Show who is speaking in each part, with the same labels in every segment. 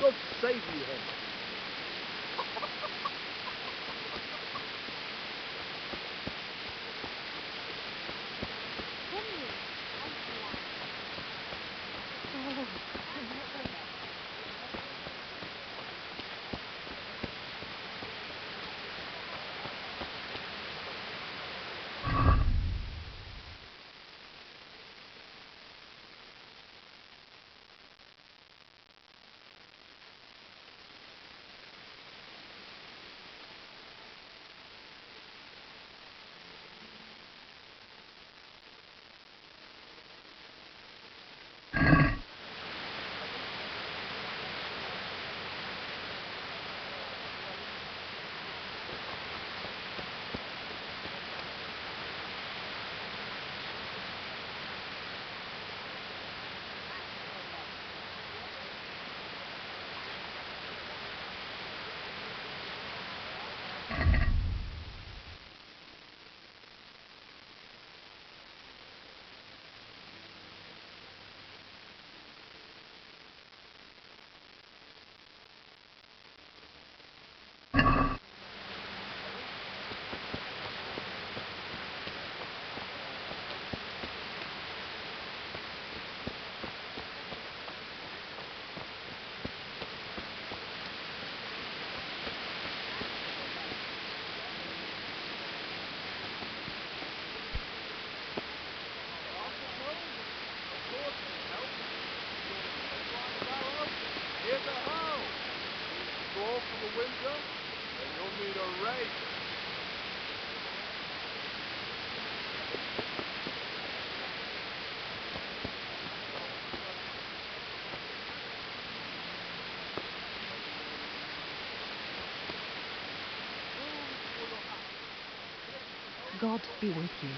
Speaker 1: God save you, Henry. Here's a hoe. Crawl for the window, and you'll need a rake.
Speaker 2: God be with you.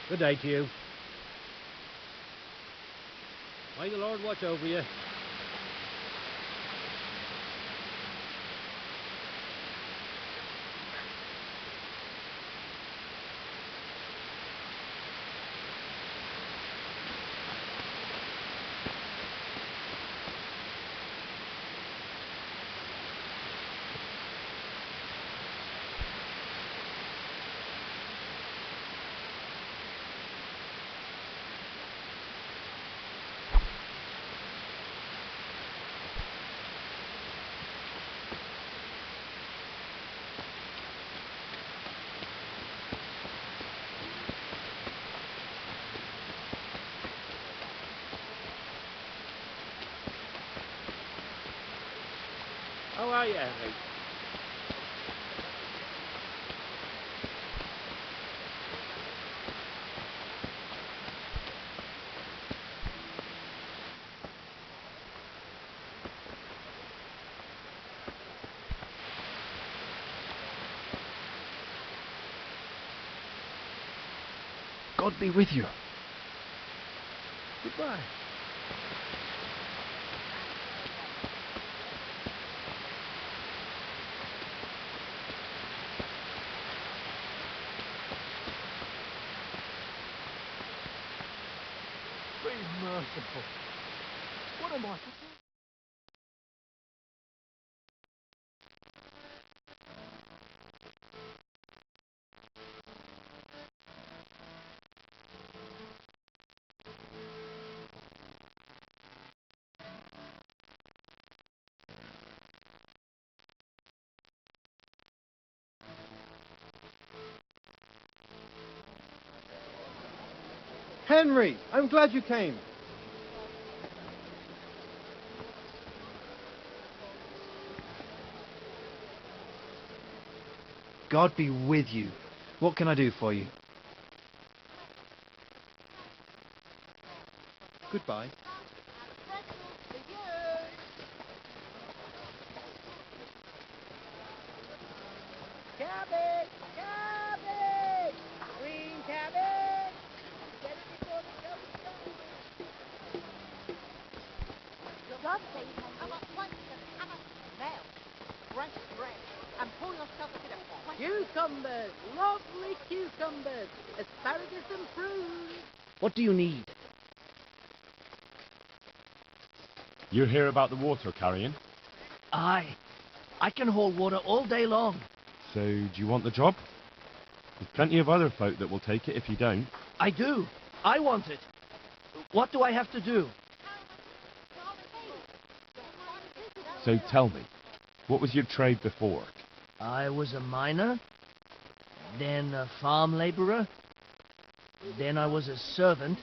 Speaker 3: Good day to you. May the Lord watch over you. How are you, Henry?
Speaker 1: God be with you.
Speaker 3: Goodbye.
Speaker 1: Be merciful. What am I to do?
Speaker 4: Henry, I'm glad you came. God be with you. What can I do for you? Goodbye.
Speaker 5: Cabbage! Cabbage! Green cabbage! Get it before the sun comes. God save you. Now, break bread and pull yourself to the pot. Cucumbers, lovely cucumbers, asparagus and prunes.
Speaker 4: What do you need?
Speaker 1: You hear about the water carrying?
Speaker 4: I can haul water all day long.
Speaker 1: So, do you want the job? There's plenty of other folk that will take it if you don't.
Speaker 4: I do. I want it. What do I have to do?
Speaker 1: So tell me, what was your trade before?
Speaker 4: I was a miner, then a farm laborer, then I was a servant,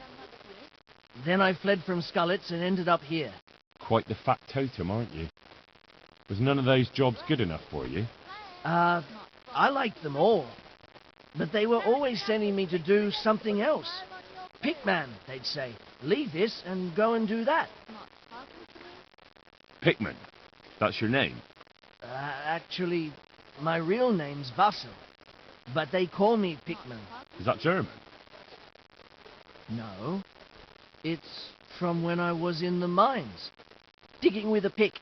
Speaker 4: then I fled from Scullets and ended up here.
Speaker 1: Quite the fat totem, aren't you? Was none of those jobs good enough for you?
Speaker 4: I liked them all, but they were always sending me to do something else. Pickman, they'd say. Leave this and go and do that.
Speaker 1: Pickman, that's your name?
Speaker 4: Actually, my real name's Vassel, but they call me Pickman.
Speaker 1: Is that German?
Speaker 4: No, it's from when I was in the mines, digging with a pick.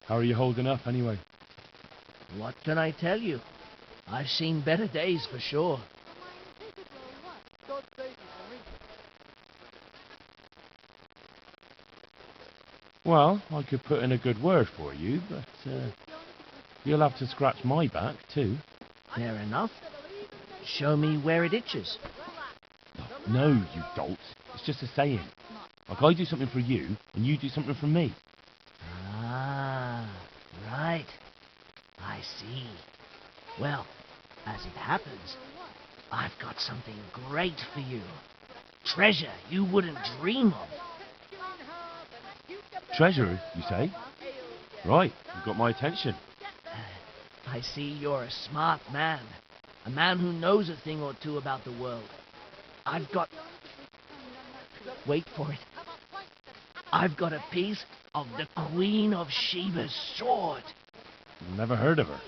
Speaker 1: How are you holding up anyway?
Speaker 4: What can I tell you? I've seen better days for sure.
Speaker 1: Well, I could put in a good word for you, but you'll have to scratch my back too.
Speaker 4: Fair enough. Show me where it itches.
Speaker 1: No, you dolt. It's just a saying. Like I do something for you, and you do something for me.
Speaker 4: Ah, right. I see. Well, as it happens, I've got something great for you. Treasure you wouldn't dream of.
Speaker 1: Treasure, you say? Right, you've got my attention.
Speaker 4: I see you're a smart man. A man who knows a thing or two about the world. I've got... Wait for it. I've got a piece of the Queen of Sheba's sword.
Speaker 1: Never heard of her.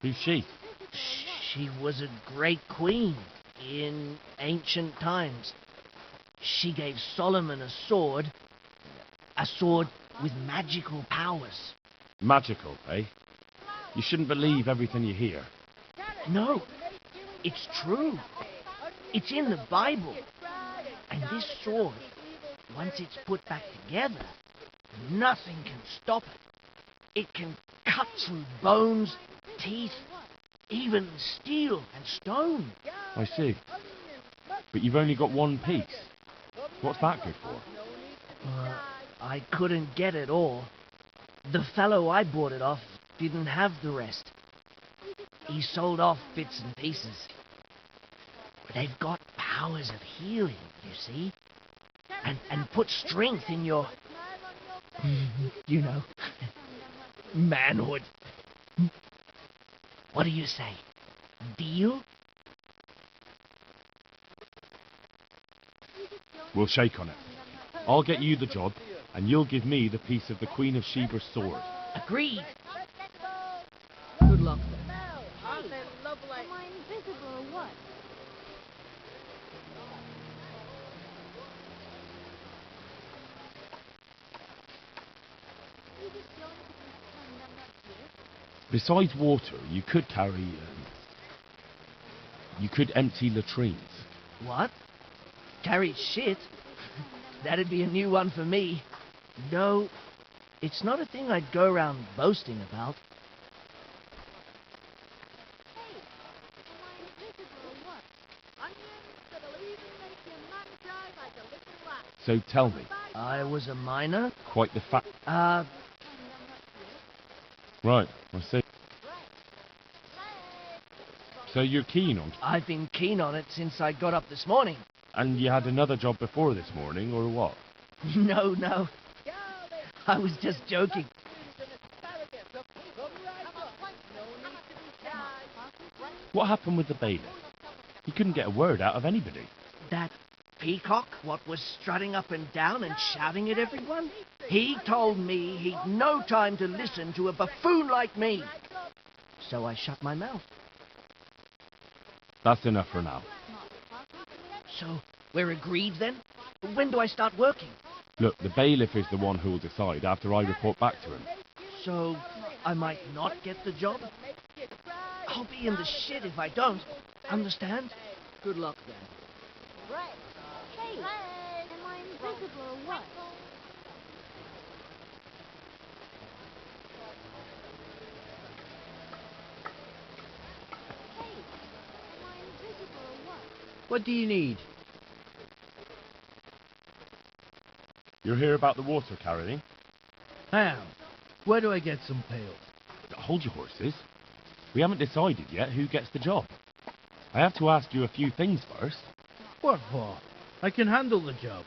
Speaker 1: Who's she?
Speaker 4: She was a great queen in ancient times. She gave Solomon a sword with magical powers.
Speaker 1: Magical, eh? You shouldn't believe everything you hear.
Speaker 4: No, it's true. It's in the Bible. And this sword, once it's put back together, nothing can stop it. It can cut through bones, teeth, even steel and stone.
Speaker 1: I see. But you've only got one piece. What's that good for?
Speaker 4: I couldn't get it all. The fellow I bought it off didn't have the rest. He sold off bits and pieces. They've got powers of healing, you see? And put strength in your... you know, manhood. What do you say? Deal?
Speaker 1: We'll shake on it. I'll get you the job, and you'll give me the piece of the Queen of Sheba's sword.
Speaker 4: Agreed. Good luck.
Speaker 5: Aren't they lovely?
Speaker 2: Am I invisible or what?
Speaker 1: Besides water, you could carry... you could empty latrines.
Speaker 4: What? Carry shit? That'd be a new one for me. No, it's not a thing I'd go around boasting about.
Speaker 1: So tell me,
Speaker 4: I was a miner.
Speaker 1: quite the fact... Right, I see. So you're keen on...
Speaker 4: I've been keen on it since I got up this morning.
Speaker 1: And you had another job before this morning, or what?
Speaker 4: No. I was just joking.
Speaker 1: What happened with the bailiff? He couldn't get a word out of anybody.
Speaker 4: That peacock, what was strutting up and down and shouting at everyone? He told me he'd no time to listen to a buffoon like me. So I shut my mouth.
Speaker 1: That's enough for now.
Speaker 4: So, We're agreed then? When do I start working?
Speaker 1: Look, the bailiff is the one who'll decide after I report back to him.
Speaker 4: So, I might not get the job? I'll be in the shit if I don't. Understand?
Speaker 5: Good luck then.
Speaker 6: Hey, am I invisible or what? Hey, am I invisible or what?
Speaker 5: What do you need?
Speaker 1: You're here about the water carrying?
Speaker 5: How? Where do I get some pails?
Speaker 1: Hold your horses. We haven't decided yet who gets the job. I have to ask you a few things first.
Speaker 5: What for? I can handle the job.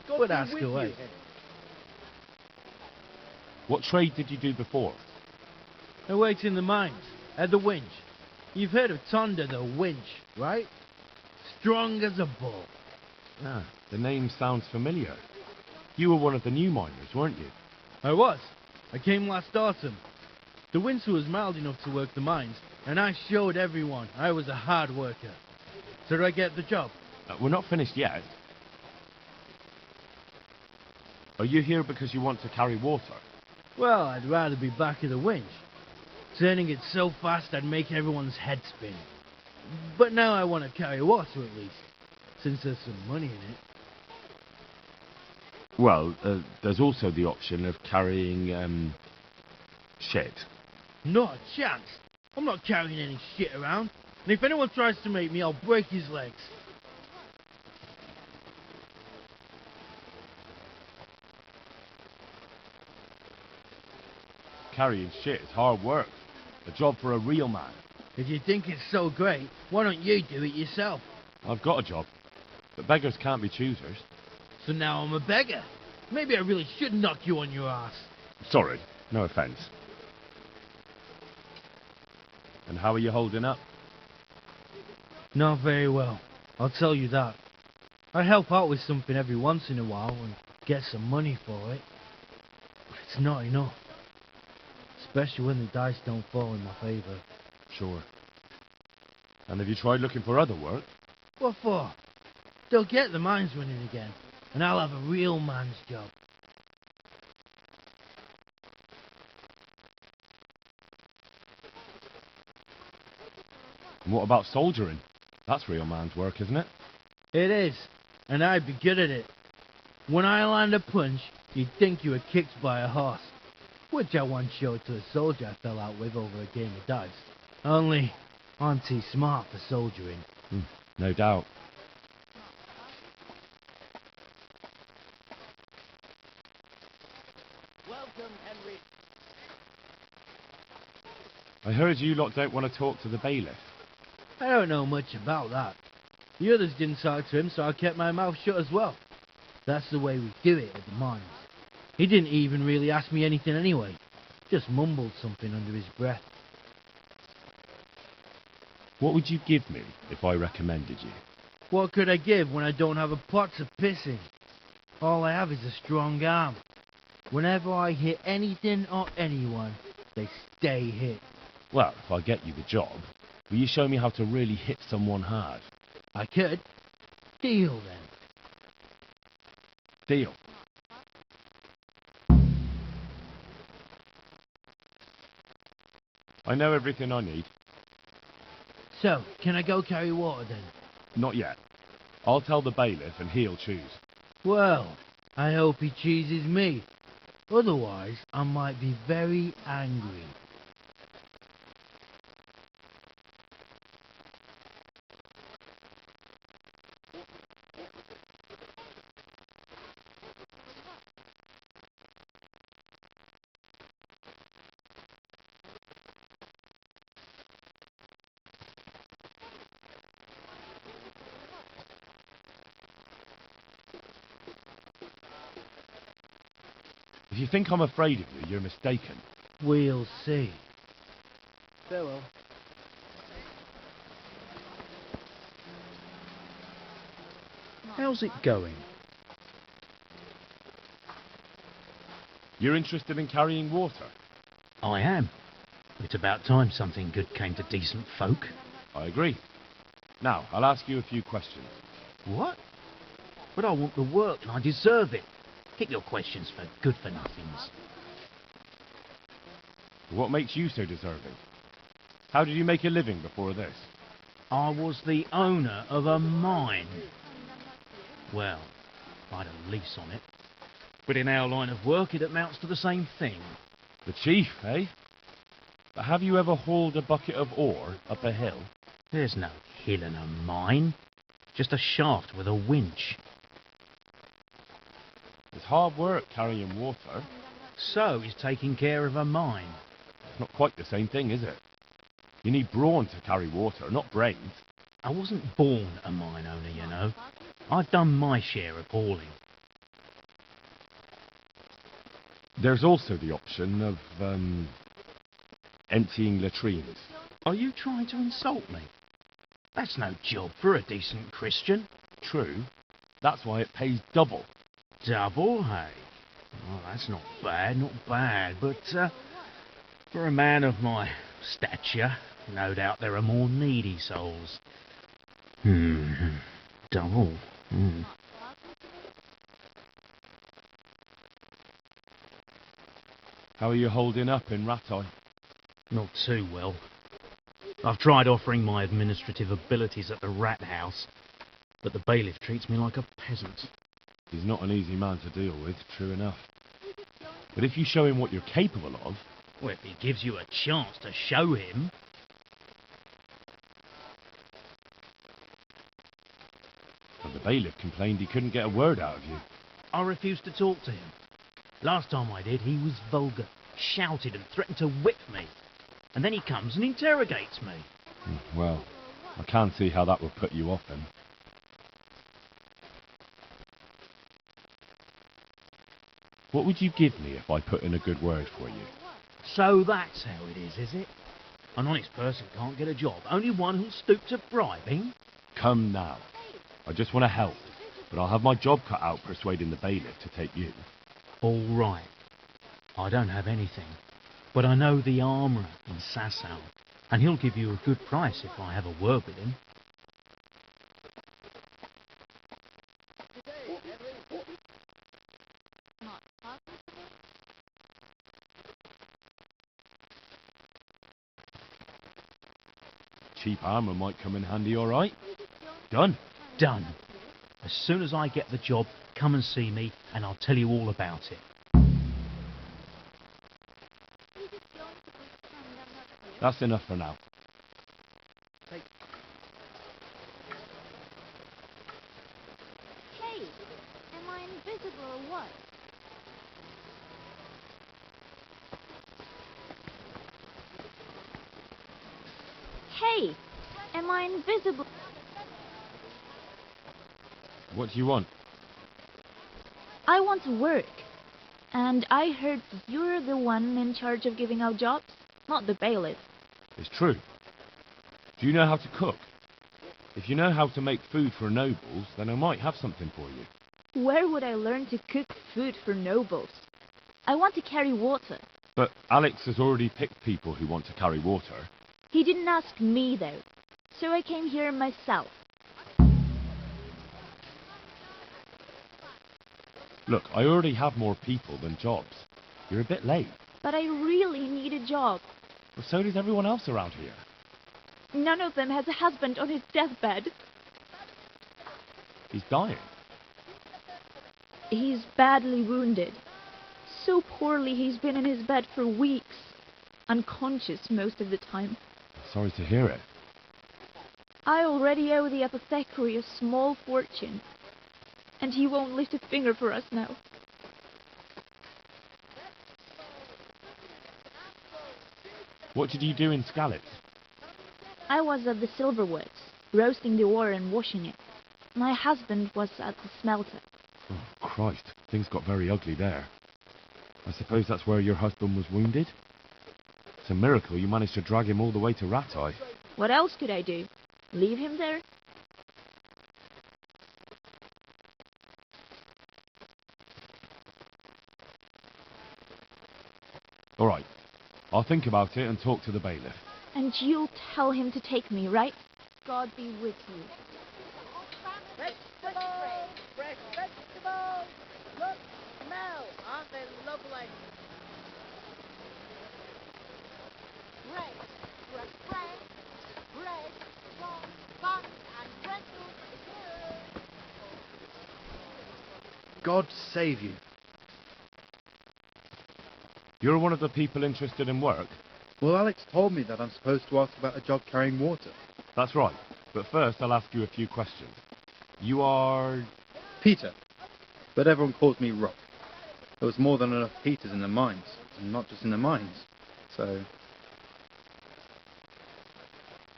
Speaker 5: But ask away.
Speaker 1: What trade did you do before?
Speaker 5: I worked in the mines, at the winch. You've heard of Tonda, the winch, right? Strong as a bull.
Speaker 1: Ah, the name sounds familiar. You were one of the new miners, weren't you?
Speaker 5: I was. I came last autumn. The winter was mild enough to work the mines, and I showed everyone I was a hard worker. So did I get the job?
Speaker 1: We're not finished yet. Are you here because you want to carry water?
Speaker 5: Well, I'd rather be back at the winch. Turning it so fast I'd make everyone's head spin. But now I want to carry water at least, since there's some money in it.
Speaker 1: Well, there's also the option of carrying, shit.
Speaker 5: Not a chance. I'm not carrying any shit around. And if anyone tries to make me, I'll break his legs.
Speaker 1: Carrying shit is hard work. A job for a real man.
Speaker 5: If you think it's so great, why don't you do it yourself?
Speaker 1: I've got a job. But beggars can't be choosers.
Speaker 5: So now I'm a beggar. Maybe I really should knock you on your ass.
Speaker 1: Sorry, no offence. And how are you holding up?
Speaker 5: Not very well. I'll tell you that. I help out with something every once in a while and get some money for it. But it's not enough. Especially when the dice don't fall in my favour.
Speaker 1: Sure. And have you tried looking for other work?
Speaker 5: What for? They'll get the mines running again, and I'll have a real man's job.
Speaker 1: And what about soldiering? That's real man's work, isn't it?
Speaker 5: It is, and I'd be good at it. When I land a punch, you'd think you were kicked by a horse, which I once showed to a soldier I fell out with over a game of dice. Only, I'm too smart for soldiering.
Speaker 1: No doubt.
Speaker 5: Welcome, Henry.
Speaker 1: I heard you lot don't want to talk to the bailiff.
Speaker 5: I don't know much about that. The others didn't talk to him, so I kept my mouth shut as well. That's the way we do it at the mines. He didn't even really ask me anything anyway. Just mumbled something under his breath.
Speaker 1: What would you give me if I recommended you?
Speaker 5: What could I give when I don't have a pot to piss in? All I have is a strong arm. Whenever I hit anything or anyone, they stay hit.
Speaker 1: Well, if I get you the job, will you show me how to really hit someone hard?
Speaker 5: I could. Deal then.
Speaker 1: Deal. I know everything I need.
Speaker 5: So, can I go carry water then?
Speaker 1: Not yet. I'll tell the bailiff and he'll choose.
Speaker 5: Well, I hope he chooses me. Otherwise, I might be very angry.
Speaker 1: If you think I'm afraid of you, you're mistaken.
Speaker 5: We'll see. Farewell.
Speaker 3: How's it going?
Speaker 1: You're interested in carrying water?
Speaker 3: I am. It's about time something good came to decent folk.
Speaker 1: I agree. Now, I'll ask you a few questions.
Speaker 3: What? But I want the work and I deserve it. Keep your questions for good-for-nothings.
Speaker 1: What makes you so deserving? How did you make a living before this?
Speaker 3: I was the owner of a mine. Well, I had a lease on it. But in our line of work, it amounts to the same thing.
Speaker 1: The chief, eh? But have you ever hauled a bucket of ore up a hill?
Speaker 3: There's no hill in a mine. Just a shaft with a winch.
Speaker 1: It's hard work carrying water.
Speaker 3: So is taking care of a mine.
Speaker 1: It's not quite the same thing, is it? You need brawn to carry water, not brains.
Speaker 3: I wasn't born a mine owner, you know. I've done my share of hauling.
Speaker 1: There's also the option of, emptying latrines.
Speaker 3: Are you trying to insult me? That's no job for a decent Christian.
Speaker 1: True. That's why it pays double.
Speaker 3: Double, hey? Well, that's not bad, but for a man of my stature, no doubt there are more needy souls. Double.
Speaker 1: How are you holding up in Rattay?
Speaker 3: Not too well. I've tried offering my administrative abilities at the rat house, but the bailiff treats me like a peasant.
Speaker 1: He's not an easy man to deal with, true enough. But if you show him what you're capable of...
Speaker 3: Well, if he gives you a chance to show him...
Speaker 1: And the bailiff complained he couldn't get a word out of you.
Speaker 3: I refused to talk to him. Last time I did, he was vulgar, shouted and threatened to whip me. And then he comes and interrogates me.
Speaker 1: Well, I can't see how that would put you off him. What would you give me if I put in a good word for you?
Speaker 3: So that's how it is it? An honest person can't get a job, only one who'll stoop to bribing?
Speaker 1: Come now. I just want to help, but I'll have my job cut out persuading the bailiff to take you.
Speaker 3: All right. I don't have anything, but I know the armourer in Sasau, and he'll give you a good price if I have a word with him.
Speaker 1: Cheap armour might come in handy, all right? Done.
Speaker 3: Done. As soon as I get the job, come and see me, and I'll tell you all about it.
Speaker 1: That's enough for now.
Speaker 6: Hey, am I invisible or what? Hey, am I invisible?
Speaker 1: What do you want?
Speaker 6: I want to work. And I heard you're the one in charge of giving out jobs, not the bailiff.
Speaker 1: It's true. Do you know how to cook? If you know how to make food for nobles, then I might have something for you.
Speaker 6: Where would I learn to cook food for nobles? I want to carry water.
Speaker 1: But Alex has already picked people who want to carry water.
Speaker 6: He didn't ask me, though. So I came here myself.
Speaker 1: Look, I already have more people than jobs. You're a bit late.
Speaker 6: But I really need a job.
Speaker 1: Well, so does everyone else around here.
Speaker 6: None of them has a husband on his deathbed.
Speaker 1: He's dying.
Speaker 6: He's badly wounded. So poorly he's been in his bed for weeks. Unconscious most of the time.
Speaker 1: Sorry to hear it.
Speaker 6: I already owe the apothecary a small fortune. And he won't lift a finger for us now.
Speaker 1: What did you do in Skalitz?
Speaker 6: I was at the Silverwoods, roasting the ore and washing it. My husband was at the smelter.
Speaker 1: Oh, Christ. Things got very ugly there. I suppose that's where your husband was wounded? It's a miracle you managed to drag him all the way to Rattay.
Speaker 6: What else could I do? Leave him there?
Speaker 1: All right. I'll think about it and talk to the bailiff.
Speaker 6: And you'll tell him to take me, right? God be with you.
Speaker 7: God save you.
Speaker 1: You're one of the people interested in work?
Speaker 7: Well, Alex told me that I'm supposed to ask about a job carrying water.
Speaker 1: That's right. But first, I'll ask you a few questions. You are...
Speaker 7: Peter. But everyone calls me Rock. There was more than enough Peters in the mines, and not just in the mines. So...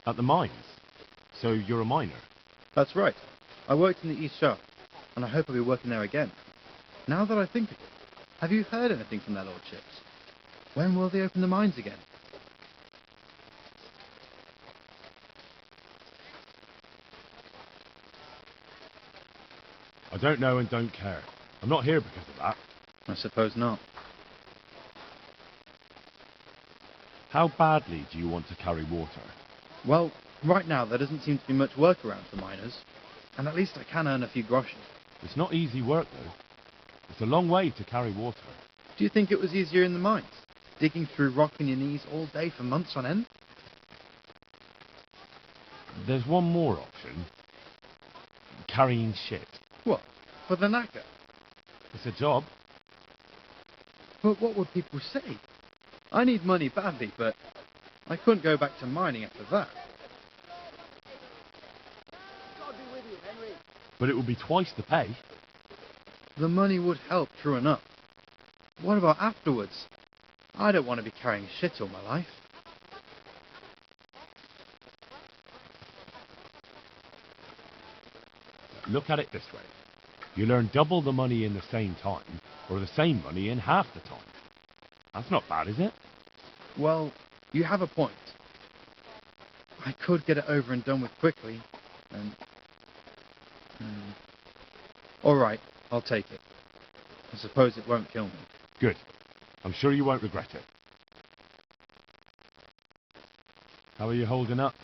Speaker 1: at the mines? So you're a miner?
Speaker 7: That's right. I worked in the East Shaft, and I hope I'll be working there again. Now that I think of it, have you heard anything from their lordships? When will they open the mines again?
Speaker 1: I don't know and don't care. I'm not here because of that.
Speaker 7: I suppose not.
Speaker 1: How badly do you want to carry water?
Speaker 7: Well, right now there doesn't seem to be much work around for miners, and at least I can earn a few groschen.
Speaker 1: It's not easy work, though. It's a long way to carry water.
Speaker 7: Do you think it was easier in the mines? Digging through rock on your knees all day for months on end?
Speaker 1: There's one more option. Carrying shit.
Speaker 7: What? For the knacker?
Speaker 1: It's a job.
Speaker 7: But what would people say? I need money badly, but I couldn't go back to mining after that.
Speaker 1: But it would be twice the pay.
Speaker 7: The money would help, true enough. What about afterwards? I don't want to be carrying shit all my life.
Speaker 1: Look at it this way. You'll earn double the money in the same time, or the same money in half the time. That's not bad, is it?
Speaker 7: Well, you have a point. I could get it over and done with quickly, and... Alright, I'll take it. I suppose it won't kill me.
Speaker 1: Good. I'm sure you won't regret it. How are you holding up?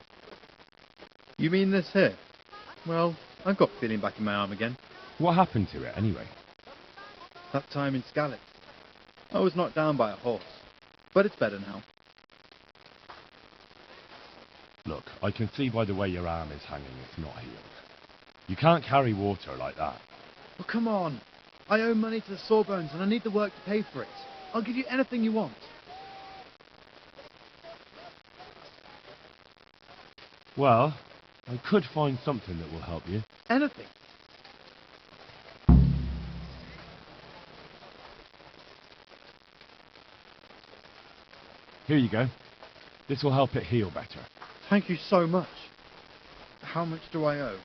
Speaker 7: You mean this here? Well, I've got feeling back in my arm again.
Speaker 1: What happened to it, anyway?
Speaker 7: That time in Scarlet. I was knocked down by a horse, but it's better now.
Speaker 1: Look, I can see by the way your arm is hanging it's not healed. You can't carry water like that.
Speaker 7: Oh, come on. I owe money to the Sawbones and I need the work to pay for it. I'll give you anything you want.
Speaker 1: Well, I could find something that will help you.
Speaker 7: Anything.
Speaker 1: Here you go. This will help it heal better.
Speaker 7: Thank you so much. How much do I owe?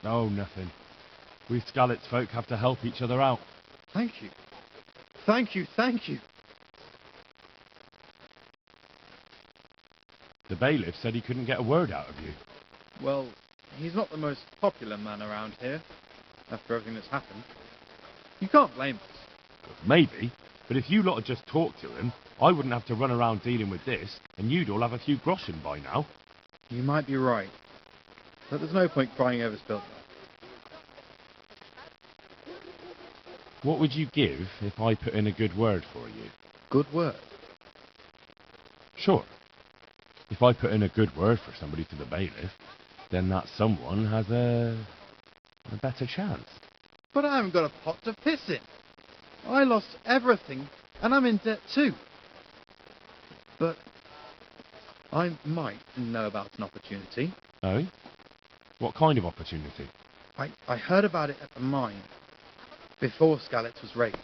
Speaker 1: Oh, nothing. We Skalitz folk have to help each other out.
Speaker 7: Thank you. Thank you, thank you.
Speaker 1: The bailiff said he couldn't get a word out of you.
Speaker 7: Well, he's not the most popular man around here, after everything that's happened. You can't blame us.
Speaker 1: Maybe, but if you lot had just talked to him, I wouldn't have to run around dealing with this, and you'd all have a few groschen by now.
Speaker 7: You might be right. But there's no point crying over spilt milk.
Speaker 1: What would you give if I put in a good word for you?
Speaker 7: Good word.
Speaker 1: Sure. If I put in a good word for somebody to the bailiff, then that someone has a better chance.
Speaker 7: But I haven't got a pot to piss in. I lost everything, and I'm in debt too. But I might know about an opportunity.
Speaker 1: Oh? What kind of opportunity?
Speaker 7: I heard about it at the mine, before Skalitz was raided.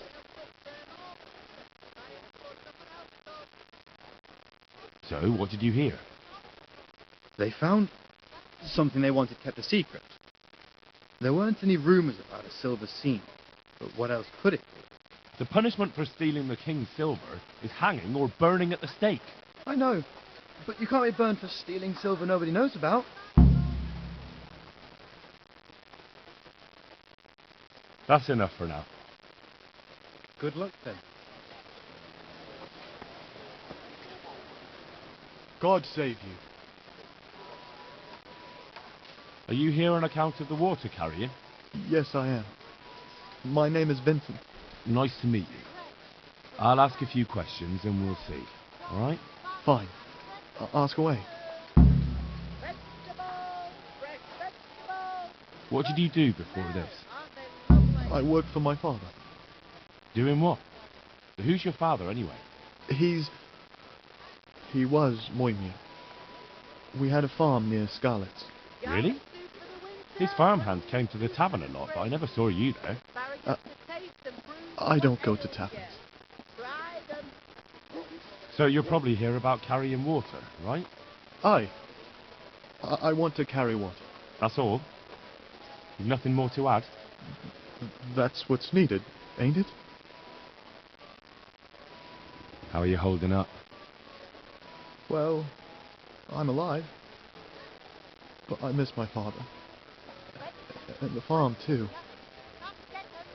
Speaker 1: So, what did you hear?
Speaker 7: They found something they wanted kept a secret. There weren't any rumours about a silver seam, but what else could it be?
Speaker 1: The punishment for stealing the king's silver is hanging or burning at the stake.
Speaker 7: I know, but you can't be burned for stealing silver nobody knows about.
Speaker 1: That's enough for now.
Speaker 7: Good luck then.
Speaker 8: God save you.
Speaker 1: Are you here on account of the water carrying?
Speaker 8: Yes, I am.
Speaker 7: My name is Vincent.
Speaker 1: Nice to meet you. I'll ask a few questions and we'll see. Alright?
Speaker 7: Fine. Ask away.
Speaker 1: What did you do before this?
Speaker 7: I work for my father.
Speaker 1: Doing what? Who's your father anyway?
Speaker 7: He was Moimir. We had a farm near Scarlet's.
Speaker 1: Really? His farmhands came to the tavern a lot, but I never saw you there.
Speaker 7: I don't go to taverns.
Speaker 1: So you're probably here about carrying water, right?
Speaker 7: Aye. I want to carry water.
Speaker 1: That's all? You've nothing more to add?
Speaker 7: That's what's needed, ain't it?
Speaker 1: How are you holding up?
Speaker 7: Well, I'm alive. But I miss my father. And the farm, too.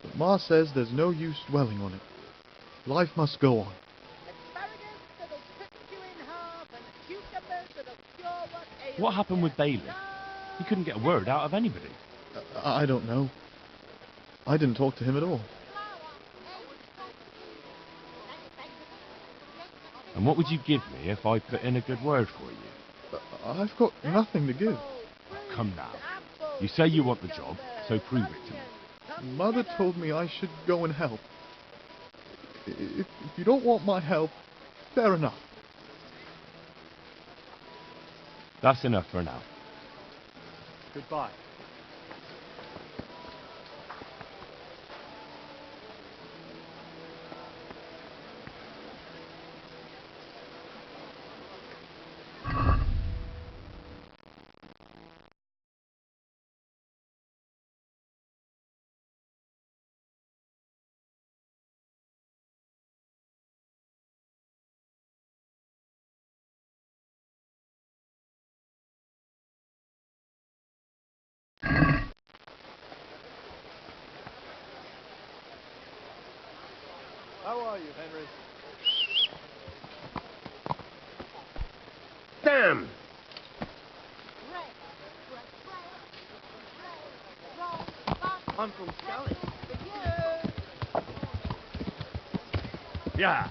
Speaker 7: But Ma says there's no use dwelling on it. Life must go on.
Speaker 1: What happened with Bailiff? He couldn't get a word out of anybody.
Speaker 7: I don't know. I didn't talk to him at all.
Speaker 1: And what would you give me if I put in a good word for you?
Speaker 7: I've got nothing to give.
Speaker 1: Come now. You say you want the job, so prove it to me.
Speaker 7: Mother told me I should go and help. If you don't want my help, fair enough.
Speaker 1: That's enough for now.
Speaker 7: Goodbye. How are you, Henry?
Speaker 1: Damn!
Speaker 4: I'm from Scarlet.
Speaker 1: Yeah.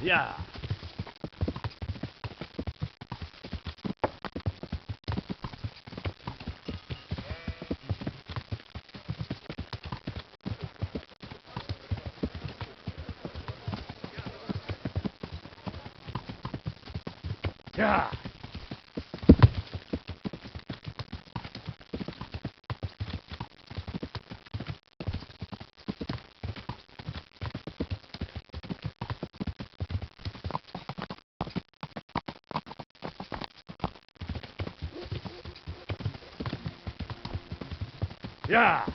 Speaker 1: Yeah. Yeah. Yeah.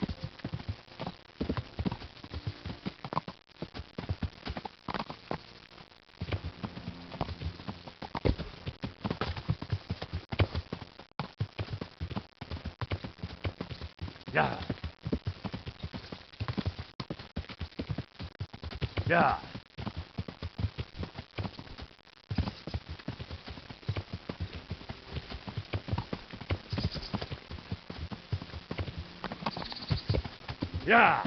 Speaker 1: Yeah. Yeah. Yeah.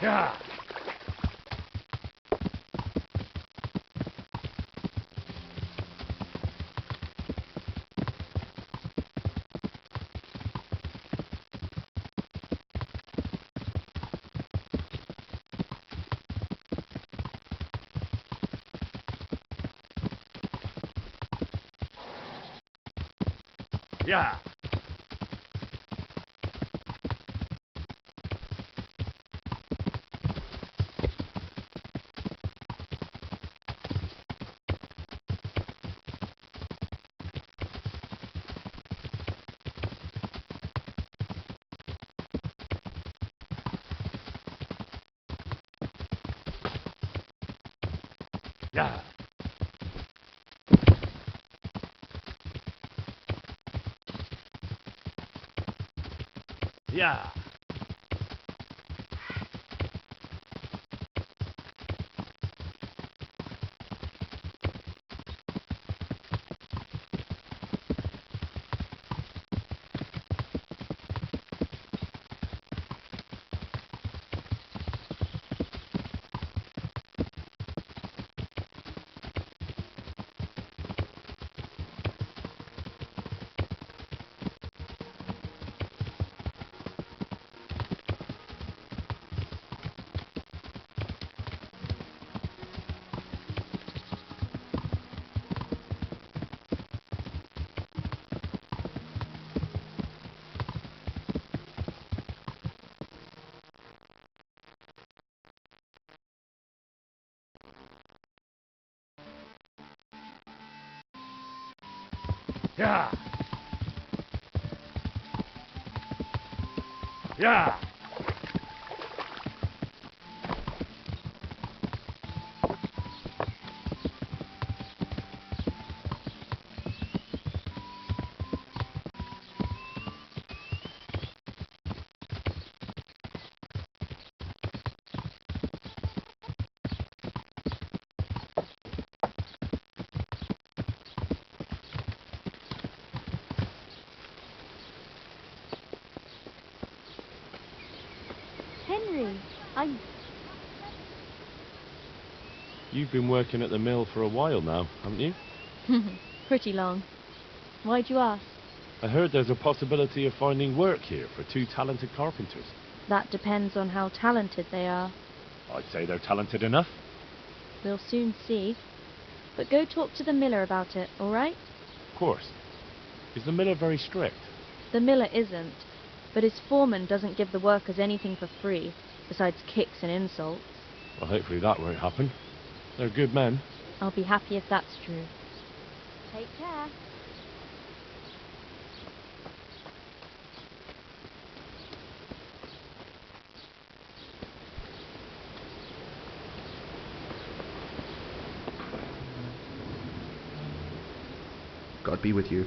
Speaker 1: Yeah. Yeah. Yeah. Yeah. Yeah. Yeah.
Speaker 6: Henry,
Speaker 1: You've been working at the mill for a while now, haven't you?
Speaker 6: Pretty long. Why'd you ask?
Speaker 1: I heard there's a possibility of finding work here for two talented carpenters.
Speaker 6: That depends on how talented they are.
Speaker 1: I'd say they're talented enough.
Speaker 6: We'll soon see. But go talk to the miller about it, all right?
Speaker 1: Of course. Is the miller very strict?
Speaker 6: The miller isn't, but his foreman doesn't give the workers anything for free, besides kicks and insults.
Speaker 1: Well, hopefully that won't happen. They're good men.
Speaker 6: I'll be happy if that's true. Take care.
Speaker 8: God be with you.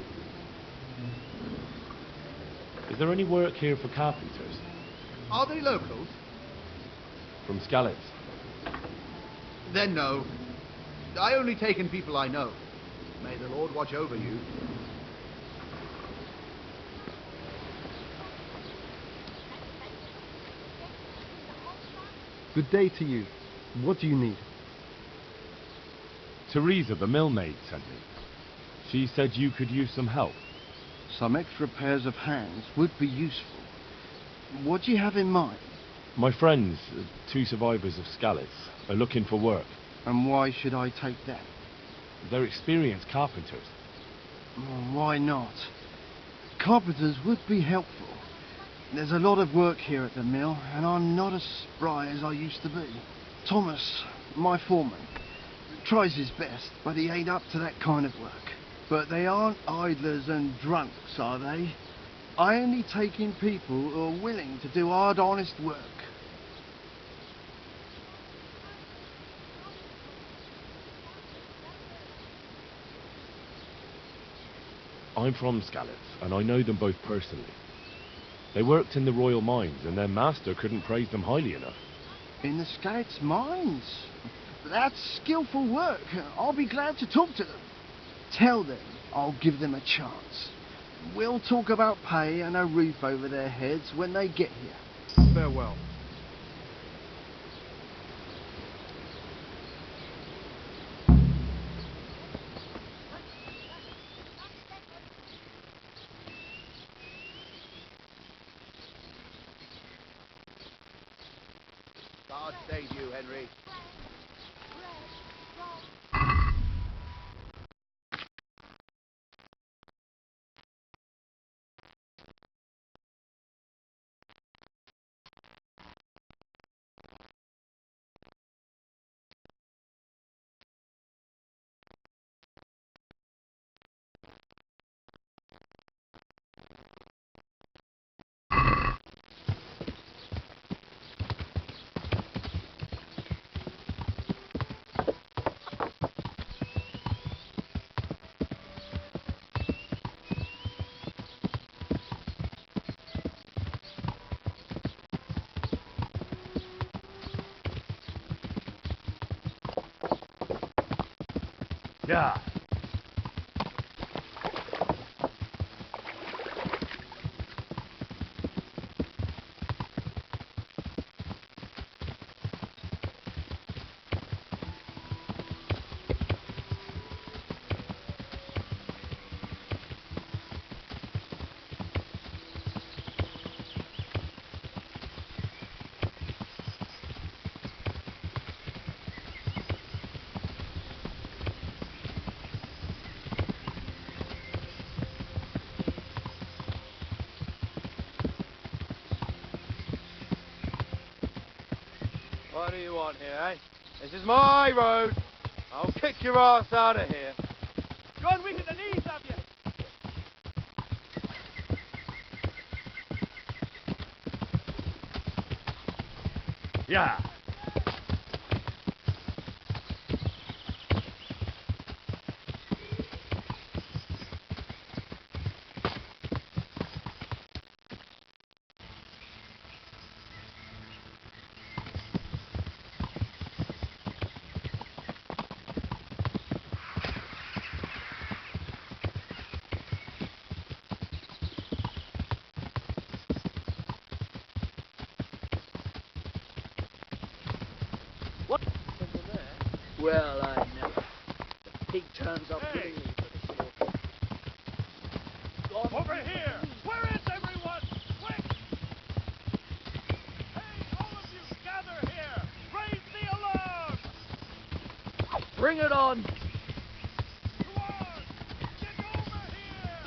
Speaker 1: Is there any work here for carpenters?
Speaker 9: Are they locals?
Speaker 1: From Skalitz?
Speaker 9: Then no. I only take in people I know. May the Lord watch over you.
Speaker 8: Good day to you. What do you need?
Speaker 1: Teresa, the millmaid, sent me. She said you could use some help.
Speaker 10: Some extra pairs of hands would be useful. What do you have in mind?
Speaker 1: My friends, two survivors of Skalitz, are looking for work.
Speaker 10: And why should I take them?
Speaker 1: They're experienced carpenters.
Speaker 10: Why not? carpenters would be helpful. There's a lot of work here at the mill, and I'm not as spry as I used to be. Thomas, my foreman, tries his best, but he ain't up to that kind of work. But they aren't idlers and drunks, are they? I only take in people who are willing to do hard, honest work.
Speaker 1: I'm from Scallops, and I know them both personally. They worked in the royal mines, and their master couldn't praise them highly enough.
Speaker 10: In the Scouts' mines? That's skillful work. I'll be glad to talk to them. Tell them I'll give them a chance. We'll talk about pay and a roof over their heads when they get here.
Speaker 8: Farewell.
Speaker 9: God save you, Henry.
Speaker 1: Yeah.
Speaker 11: What do you want here, eh? This is my road. I'll kick your ass out of here. John, we get the knees of you.
Speaker 1: Yeah.
Speaker 4: Well, I never. The pig turns up
Speaker 11: Hey!
Speaker 4: willingly for the slaughter.
Speaker 11: Over here! Where is everyone? Quick! Hey, all of you, gather here! Raise the alarm!
Speaker 4: Bring it on!
Speaker 11: Come on! Get over here!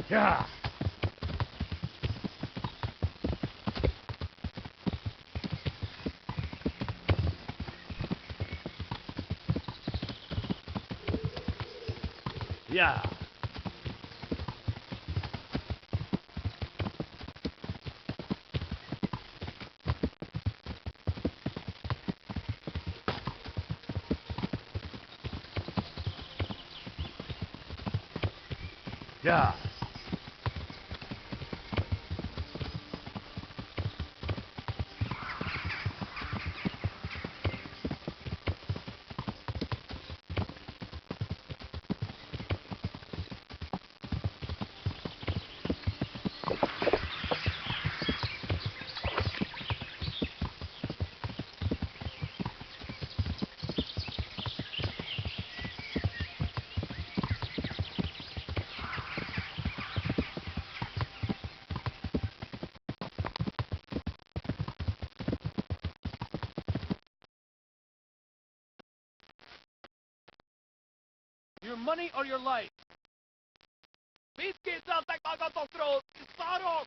Speaker 1: Yeah. Yeah. Yeah.
Speaker 11: Your money or your life? Vízkézzel meg magatokról! Szarok!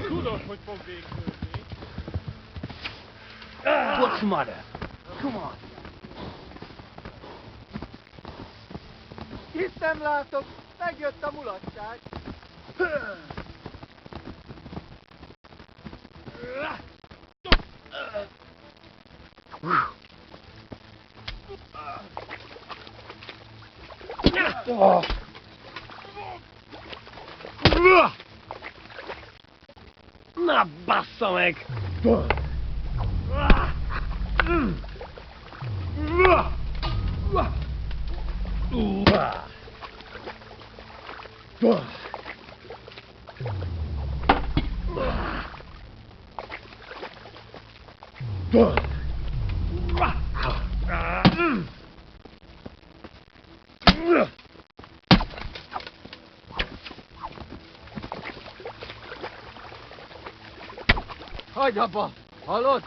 Speaker 11: Tudod, hogy fog végződni.
Speaker 4: What's the matter? Come on.
Speaker 11: Itt nem látok, megjött a mulatság.
Speaker 4: Na, bassza meg!
Speaker 11: Hagyd abba! Hallod?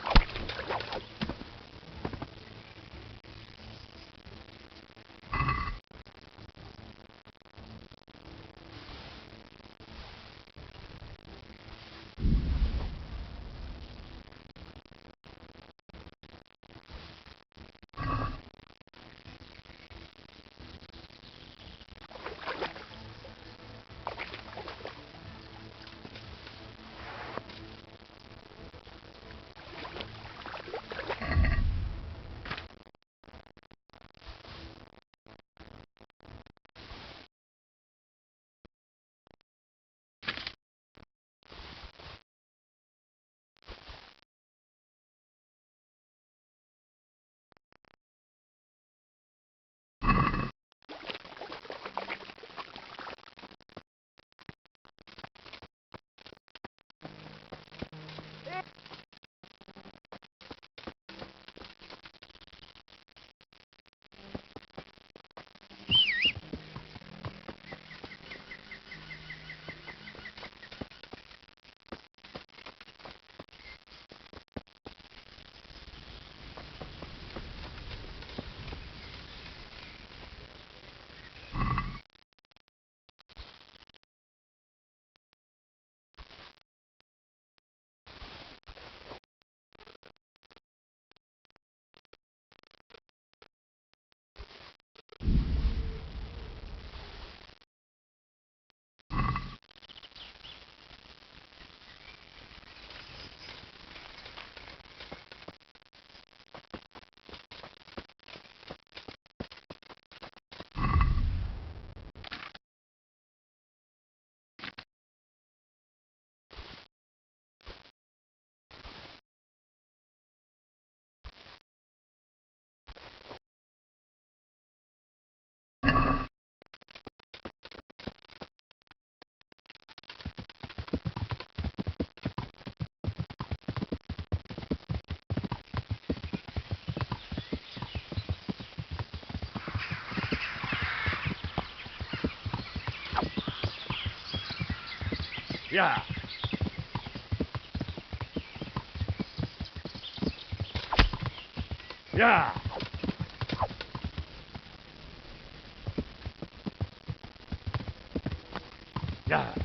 Speaker 1: Yeah. Yeah. Yeah.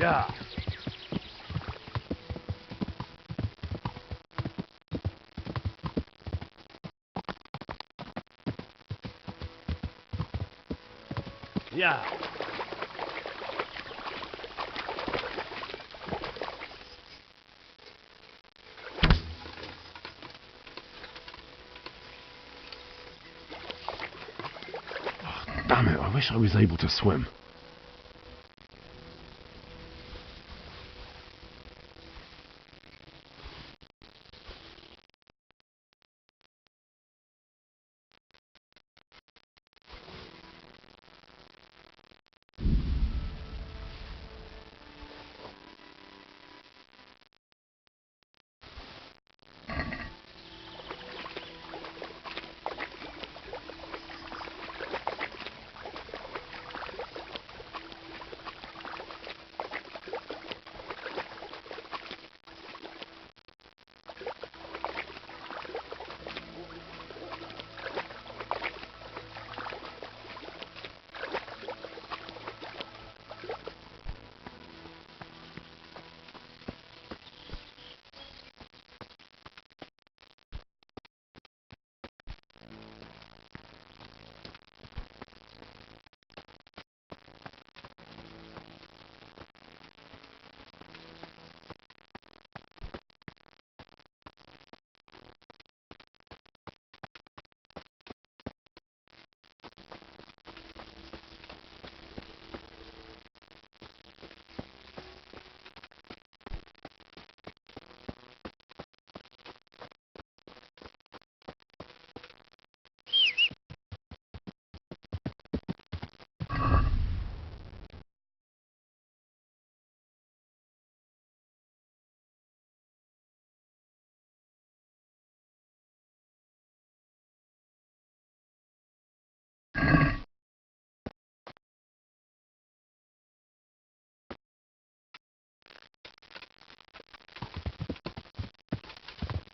Speaker 1: Yeah. Yeah.
Speaker 12: Damn it, I wish I was able to swim.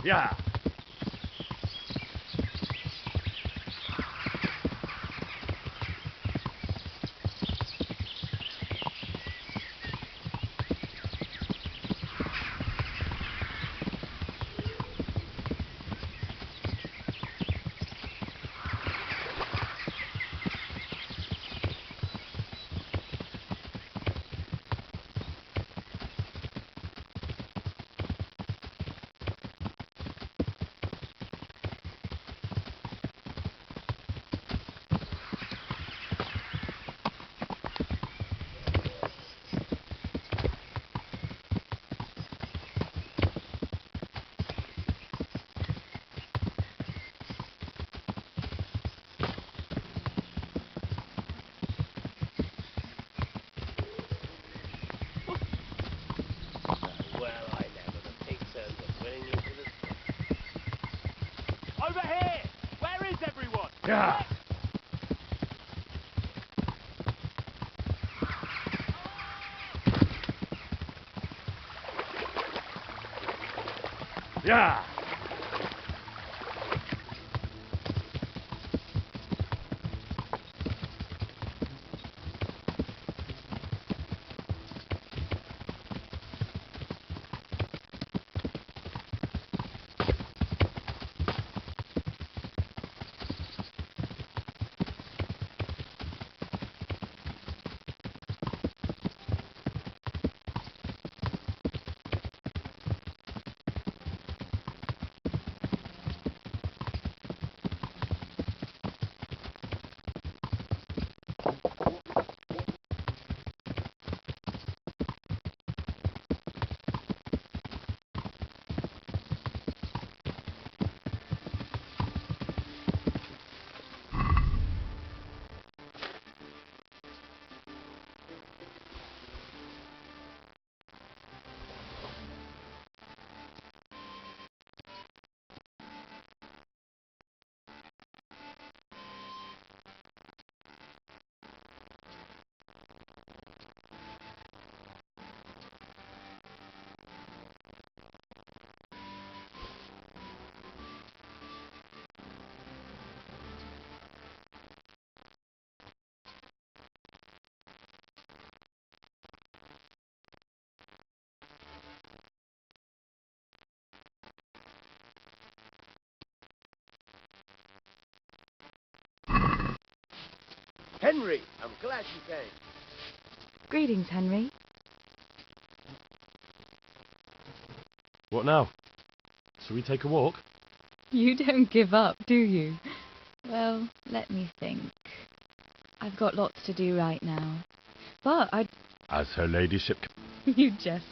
Speaker 1: Yeah.
Speaker 11: Over here! Where is everyone?
Speaker 1: Yeah. Yeah.
Speaker 11: Henry, I'm glad you came.
Speaker 2: Greetings, Henry.
Speaker 1: What now? Shall we take a walk?
Speaker 2: You don't give up, do you? Well, let me think. I've got lots to do right now. But
Speaker 1: As her ladyship...
Speaker 2: You jest.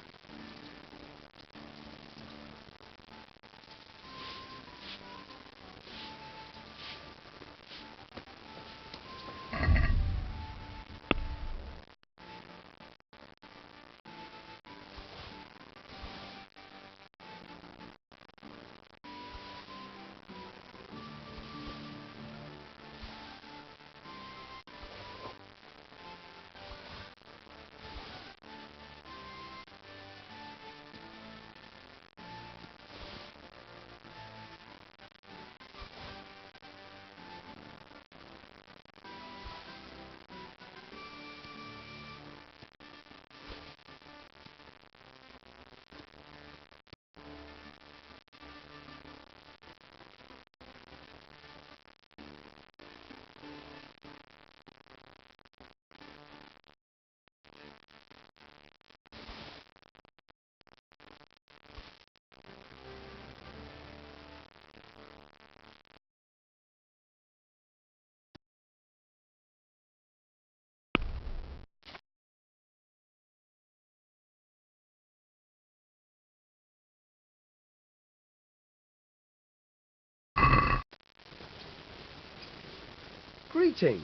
Speaker 11: Greetings.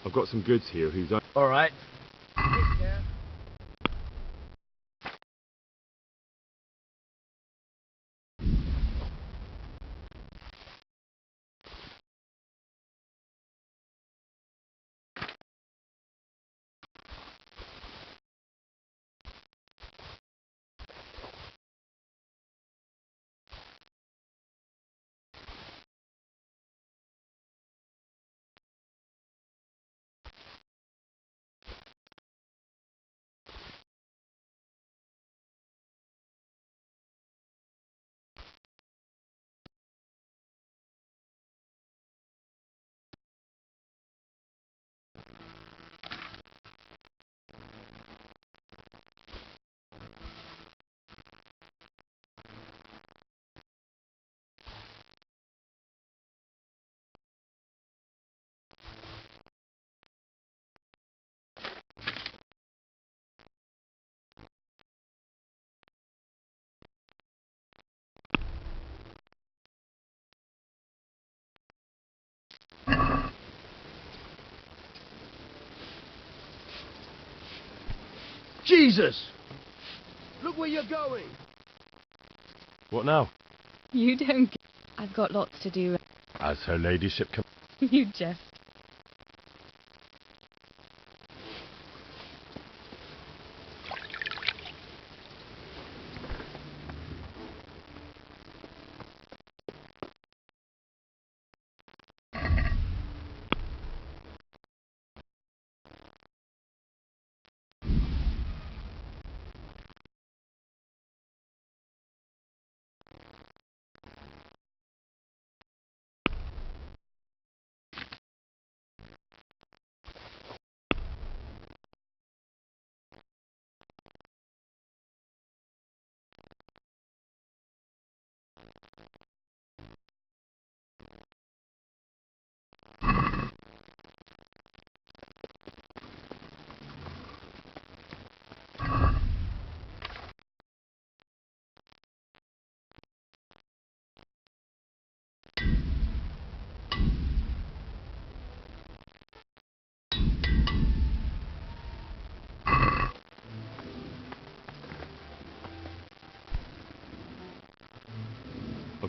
Speaker 1: I've got some goods here whose...
Speaker 11: All right. Take care. Jesus! Look where you're going.
Speaker 1: What now?
Speaker 2: You don't. I've got lots to do.
Speaker 1: As her ladyship...
Speaker 2: You jest.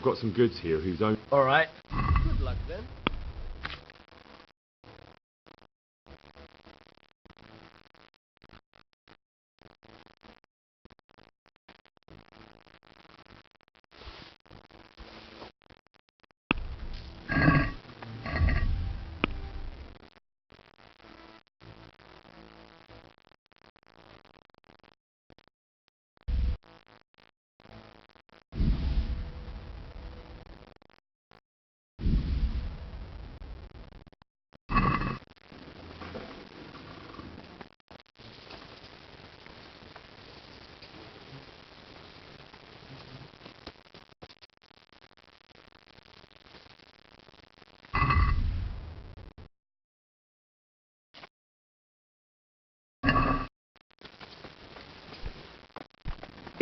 Speaker 1: I've got some goods here whose own...
Speaker 11: All right. Good luck then.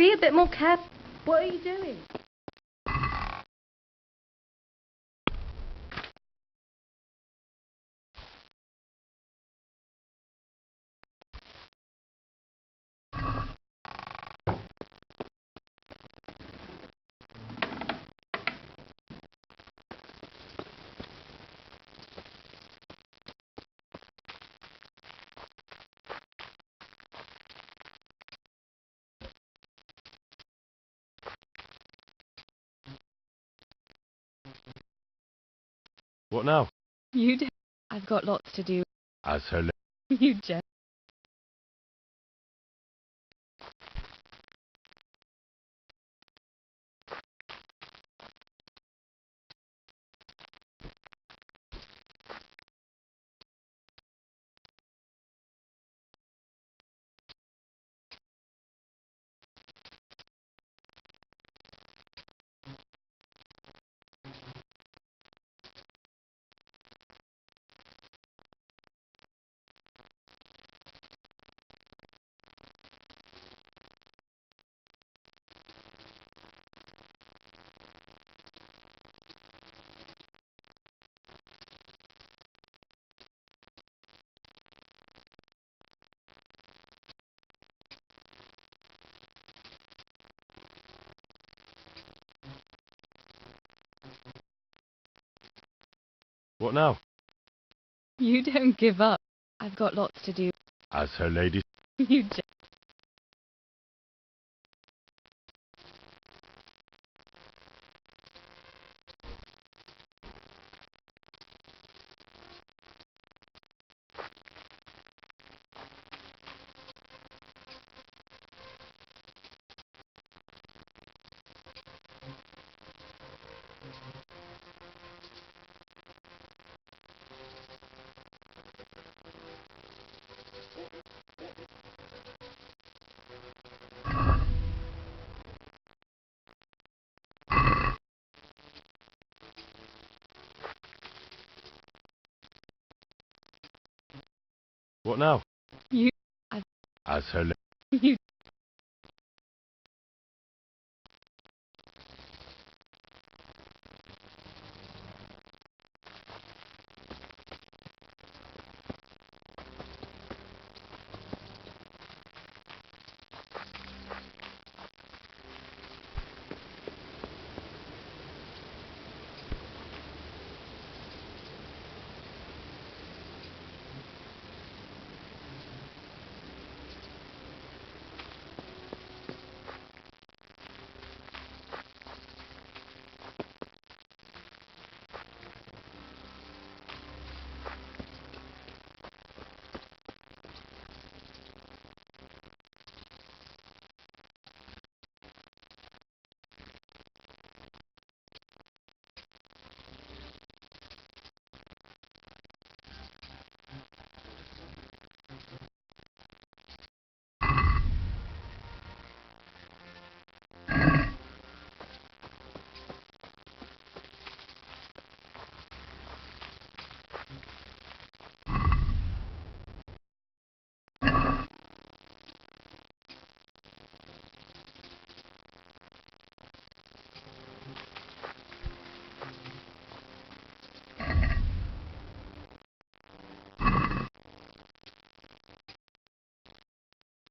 Speaker 2: Be a bit more careful. What are you doing?
Speaker 1: What now?
Speaker 2: You don't. I've got lots to do.
Speaker 1: As her
Speaker 2: You just.
Speaker 1: What now?
Speaker 2: You don't give up. I've got lots to do.
Speaker 1: As her lady.
Speaker 2: You just.
Speaker 1: What now?
Speaker 2: You. I've.
Speaker 1: As her lady.
Speaker 2: You.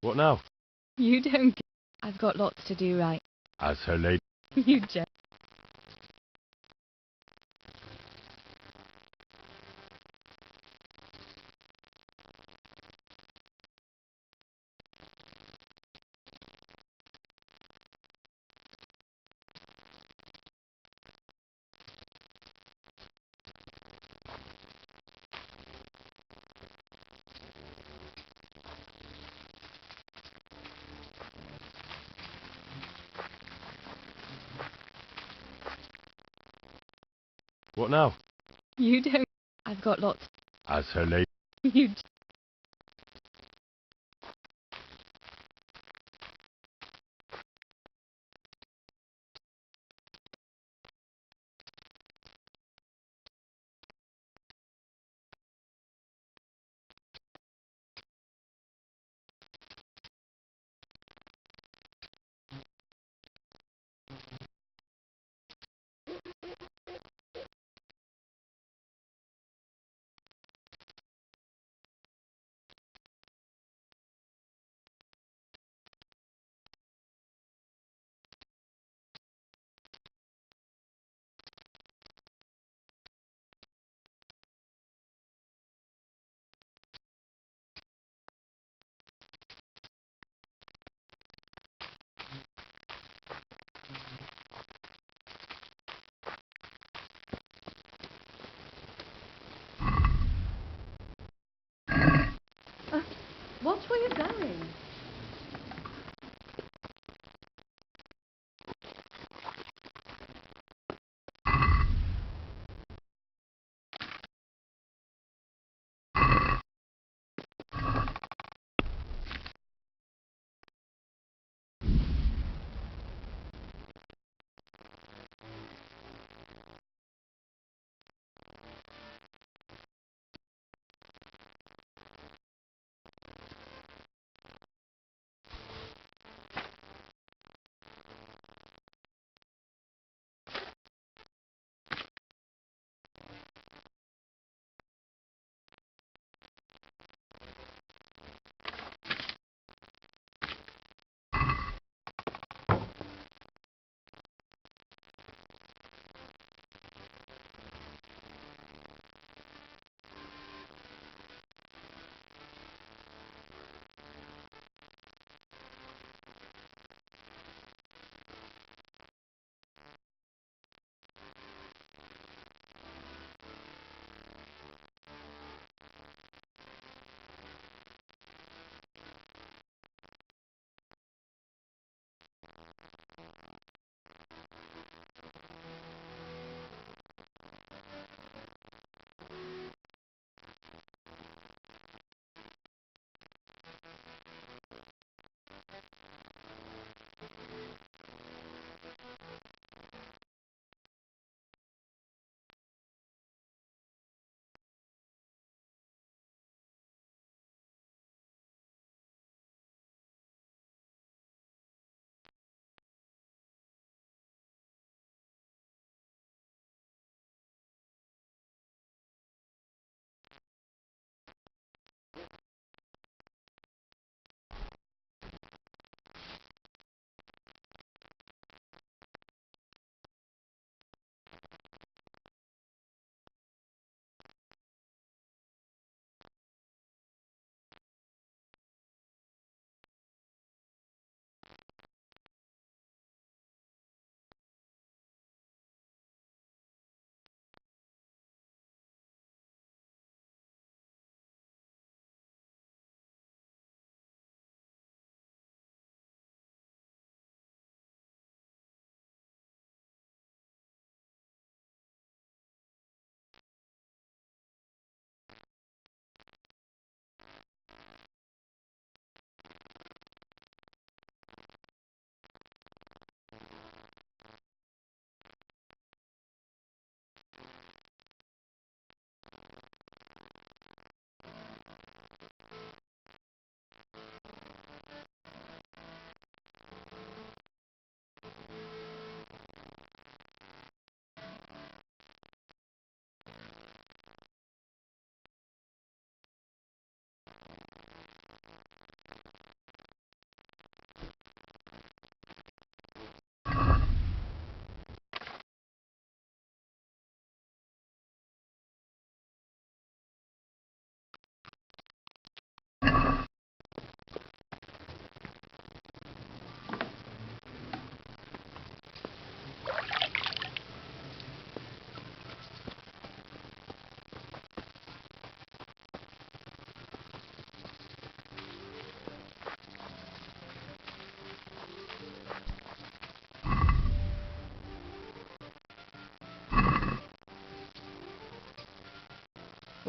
Speaker 1: What now?
Speaker 2: You don't. I've got lots to do right.
Speaker 1: As her lady.
Speaker 2: You just.
Speaker 1: What now?
Speaker 2: You don't. I've got lots.
Speaker 1: As her lady.
Speaker 2: You just.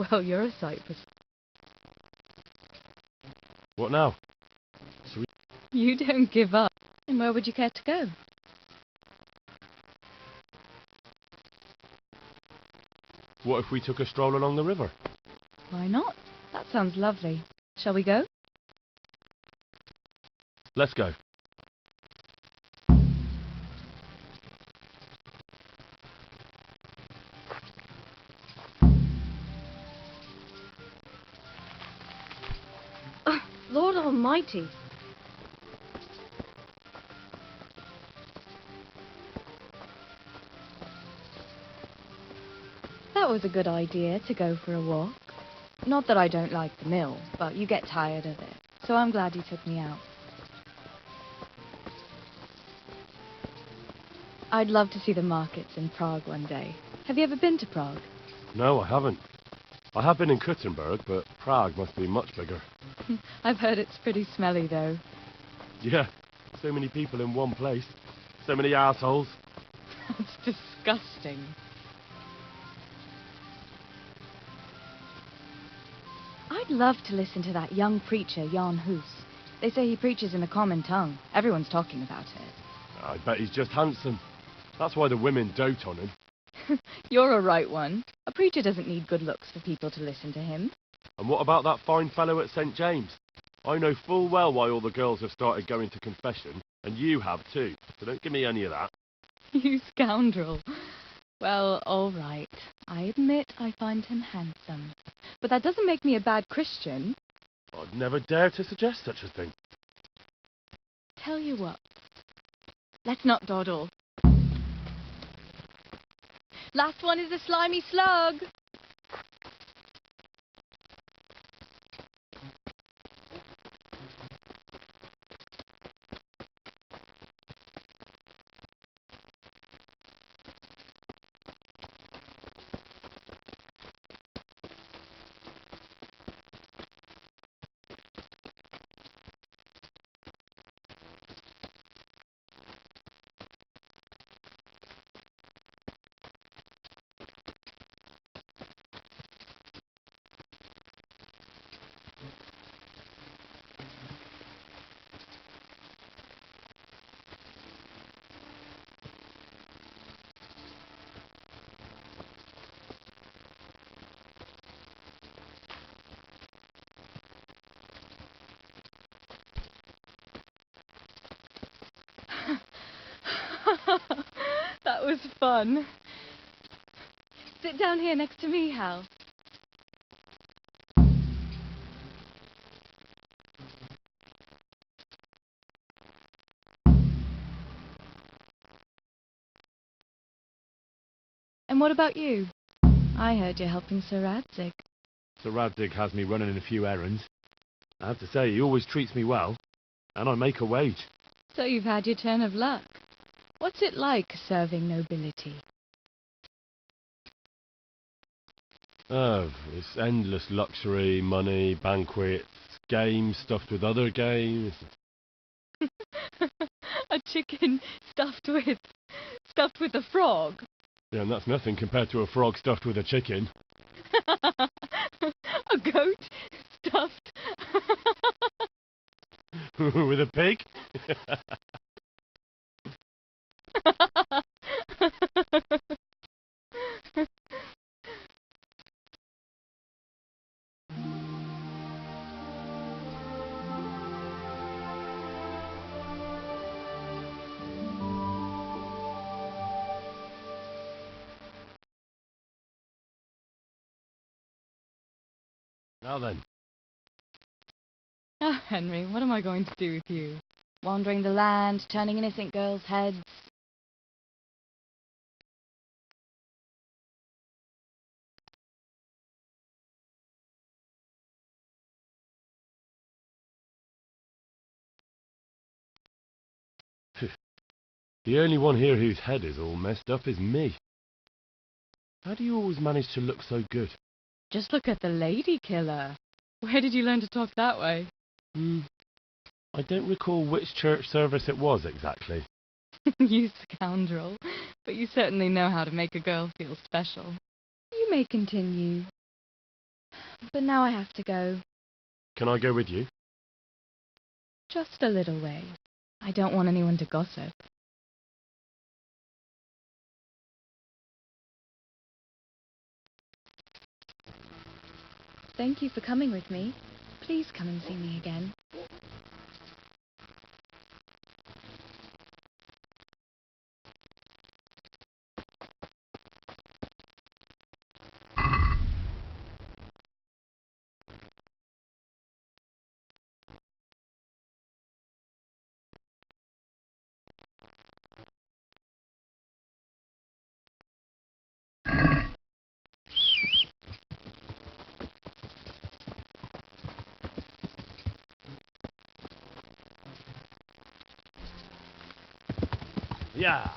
Speaker 2: Well, you're a sight for...
Speaker 1: What now?
Speaker 2: You don't give up. And where would you care to go?
Speaker 1: What if we took a stroll along the river?
Speaker 2: Why not? That sounds lovely. Shall we go?
Speaker 1: Let's go.
Speaker 6: Lord Almighty.
Speaker 2: That was a good idea to go for a walk. Not that I don't like the mill, but you get tired of it. So I'm glad you took me out. I'd love to see the markets in Prague one day. Have you ever been to Prague?
Speaker 1: No, I haven't. I have been in Kuttenberg, but Prague must be much bigger.
Speaker 2: I've heard it's pretty smelly, though.
Speaker 1: Yeah, so many people in one place. So many assholes.
Speaker 2: That's disgusting. I'd love to listen to that young preacher, Jan Hus. They say he preaches in a common tongue. Everyone's talking about it.
Speaker 1: I bet he's just handsome. That's why the women dote on him.
Speaker 2: You're a right one. A preacher doesn't need good looks for people to listen to him.
Speaker 1: And what about that fine fellow at St. James? I know full well why all the girls have started going to confession, and you have too, so don't give me any of that.
Speaker 2: You scoundrel. Well, all right. I admit I find him handsome. But that doesn't make me a bad Christian.
Speaker 1: I'd never dare to suggest such a thing.
Speaker 2: Tell you what. Let's not dawdle. Last one is a slimy slug. That was fun. Sit down here next to me, Hal. And what about you? I heard you're helping Sir Radzig.
Speaker 1: Sir Radzig has me running a few errands. I have to say, he always treats me well, and I make a wage.
Speaker 2: So you've had your turn of luck. What's it like serving nobility?
Speaker 1: Oh, it's endless luxury, money, banquets, games stuffed with other games.
Speaker 2: A chicken stuffed with a frog.
Speaker 1: Yeah, and that's nothing compared to a frog stuffed with a chicken.
Speaker 2: A goat stuffed
Speaker 1: with a pig? Now then.
Speaker 2: Oh, Henry, what am I going to do with you? Wandering the land, turning innocent girls' heads.
Speaker 1: The only one here whose head is all messed up is me. How do you always manage to look so good?
Speaker 2: Just look at the lady killer. Where did you learn to talk that way?
Speaker 1: I don't recall which church service it was exactly.
Speaker 2: You scoundrel. But you certainly know how to make a girl feel special. You may continue. But now I have to go.
Speaker 12: Can I go with you?
Speaker 2: Just a little way. I don't want anyone to gossip. Thank you for coming with me. Please come and see me again.
Speaker 3: Yeah.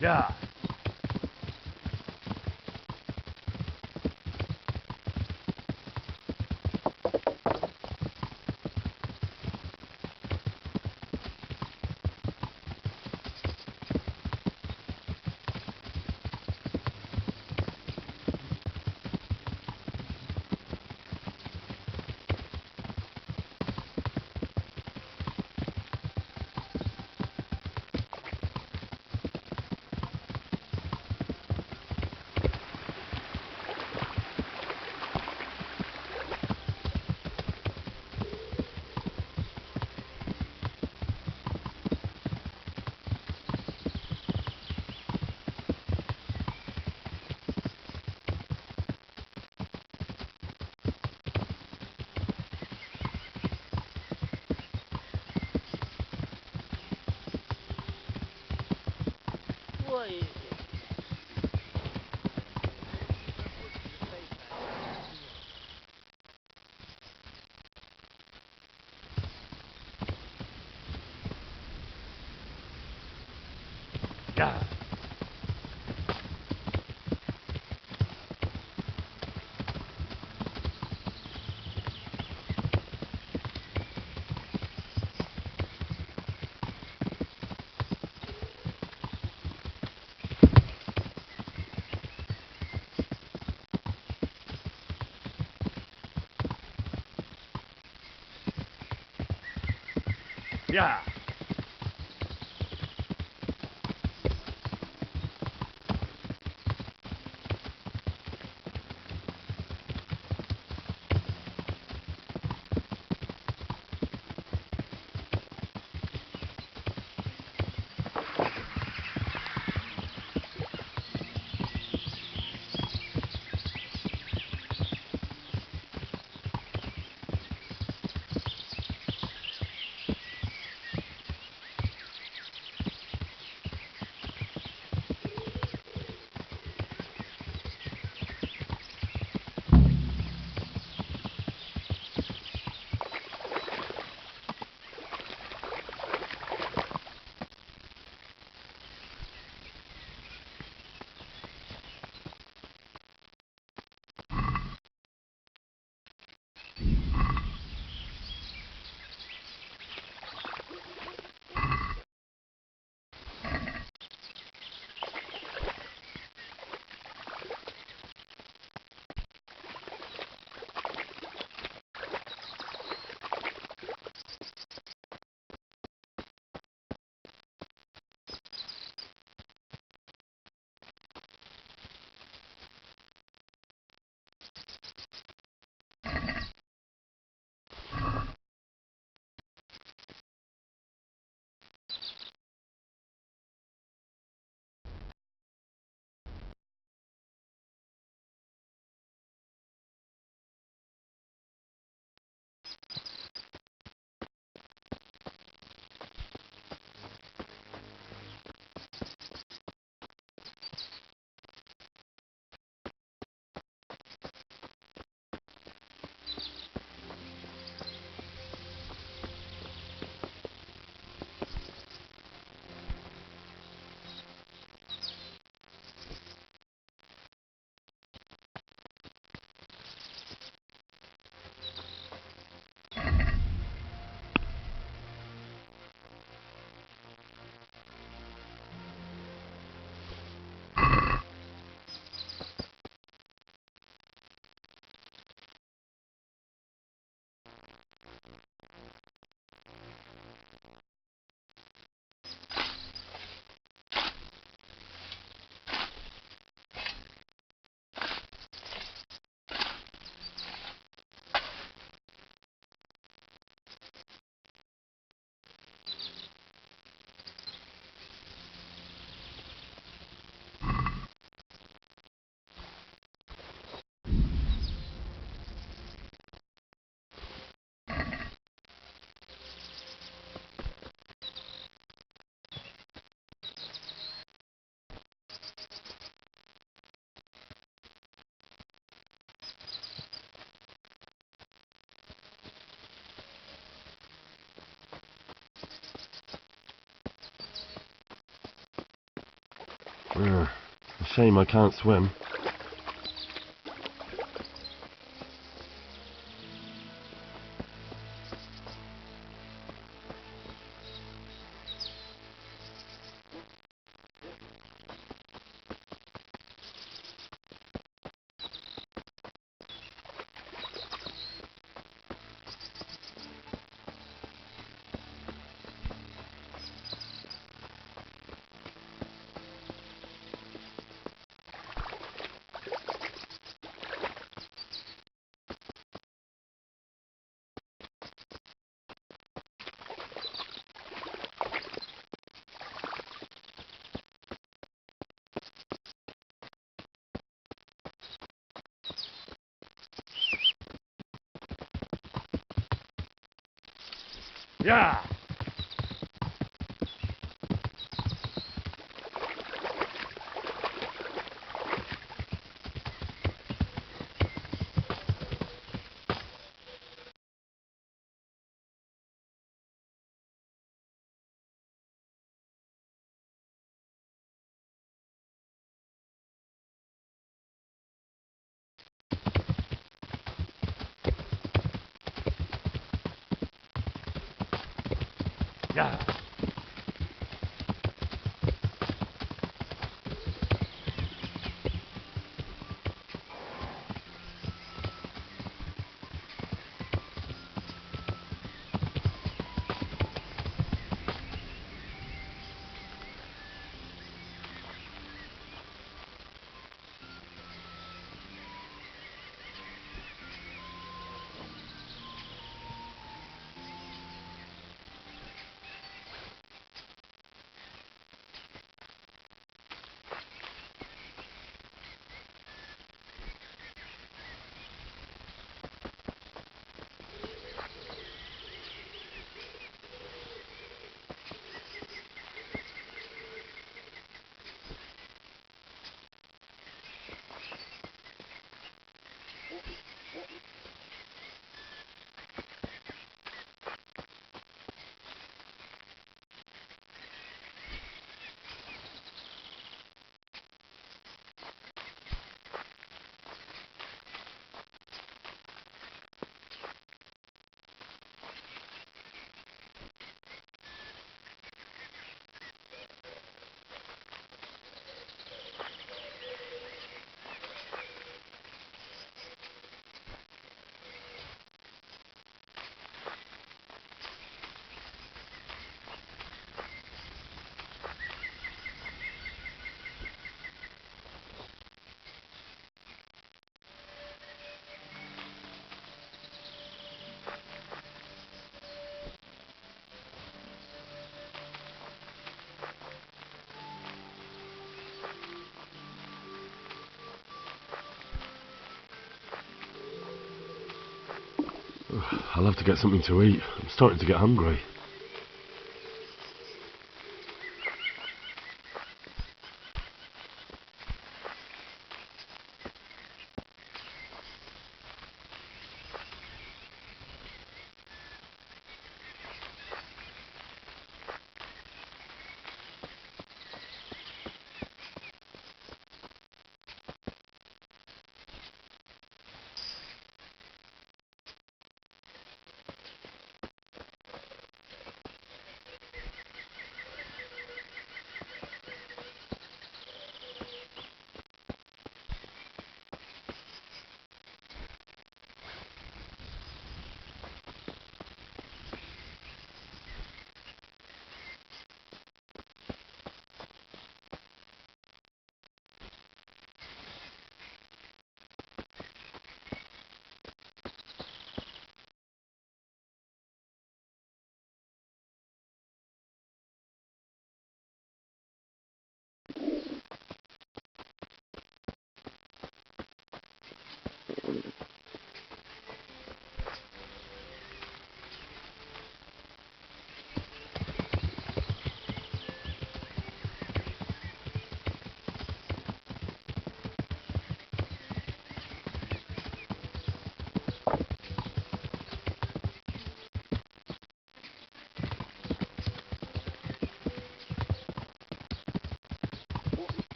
Speaker 3: Yeah. Yeah. Yeah.
Speaker 12: A shame I can't swim.
Speaker 1: Yeah! Yeah!
Speaker 12: I'll have to get something to eat. I'm starting to get hungry.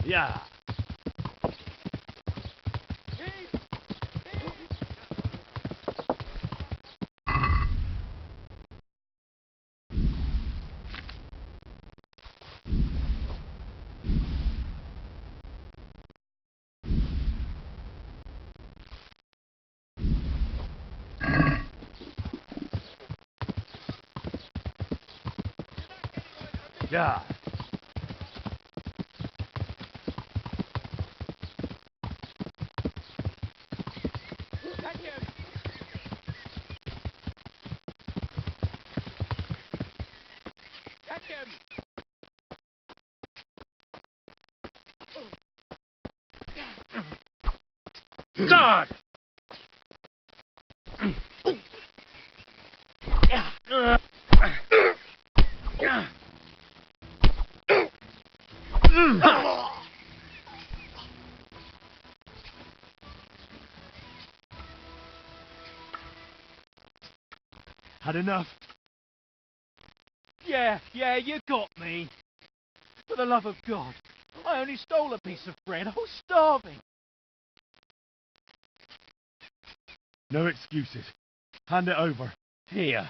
Speaker 3: Yeah. Yeah. God!
Speaker 11: Had enough? Yeah, you got me. For the love of God, I only stole a piece of bread. I was starving.
Speaker 1: No excuses. Hand it over. Here.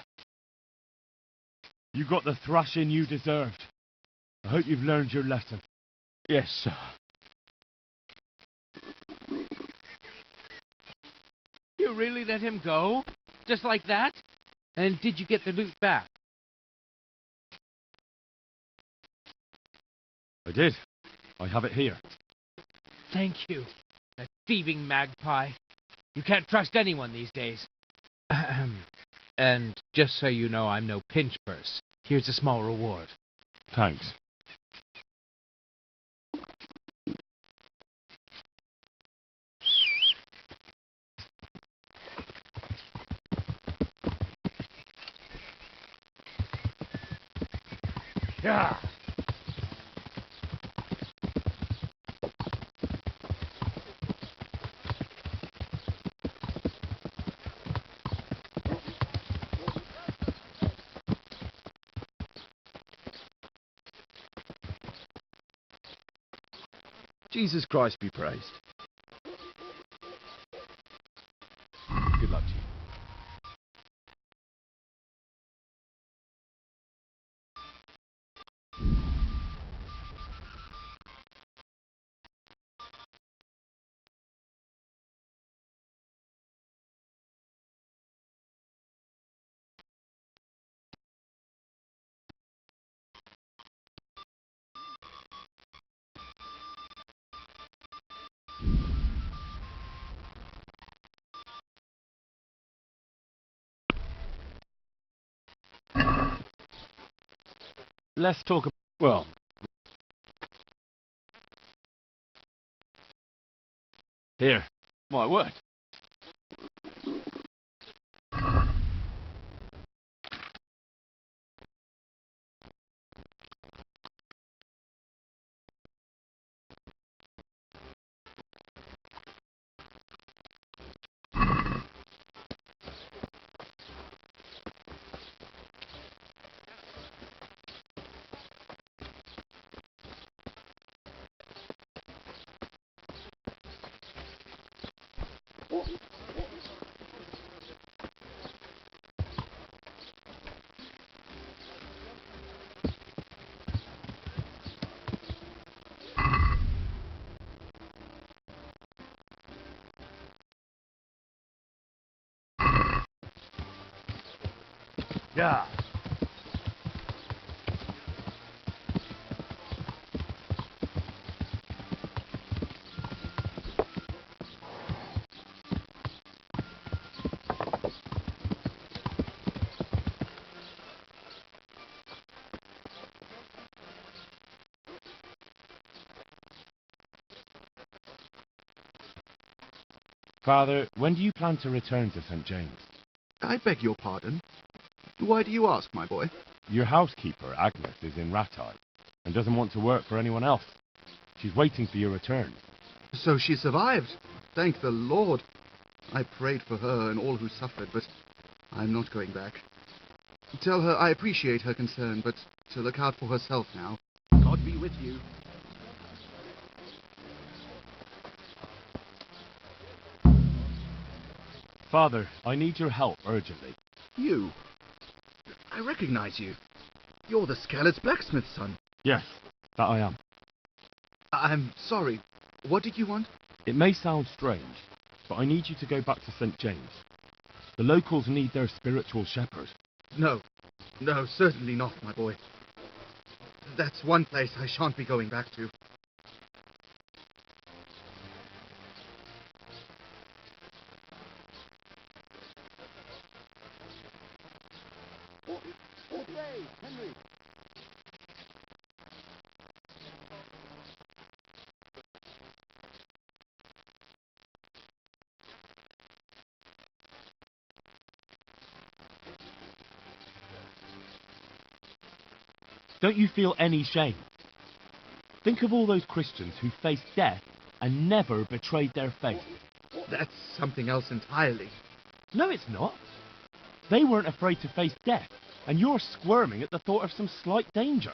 Speaker 1: You got the thrashing you deserved. I hope you've learned your lesson.
Speaker 11: Yes, sir.
Speaker 13: You really let him go? Just like that? And did you get the loot back?
Speaker 1: I did. I have it here.
Speaker 13: Thank you. That thieving magpie. You can't trust anyone these days. And just so you know, I'm no pinch purse. Here's a small reward.
Speaker 1: Thanks.
Speaker 11: Yeah.
Speaker 8: Jesus Christ be praised.
Speaker 1: Good luck to you. Let's talk about... Well... Here. My word.
Speaker 11: Yeah.
Speaker 1: Father, when do you plan to return to St. James?
Speaker 9: I beg your pardon. Why do you ask, my boy?
Speaker 1: Your housekeeper, Agnes, is in Rattay and doesn't want to work for anyone else. She's waiting for your return.
Speaker 9: So she survived. Thank the Lord. I prayed for her and all who suffered, but I'm not going back. Tell her I appreciate her concern, but to look out for herself now. God be with you.
Speaker 1: Father, I need your help urgently.
Speaker 9: You. I recognize you. You're the Scarlet's blacksmith's son.
Speaker 1: Yes, that I am.
Speaker 9: I'm sorry. What did you want?
Speaker 1: It may sound strange, but I need you to go back to St. James. The locals need their spiritual shepherd.
Speaker 9: No. No, certainly not, my boy. That's one place I shan't be going back to.
Speaker 11: Henry.
Speaker 1: Don't you feel any shame? Think of all those Christians who faced death and never betrayed their faith.
Speaker 9: That's something else entirely.
Speaker 1: No, it's not. They weren't afraid to face death, and you're squirming at the thought of some slight danger.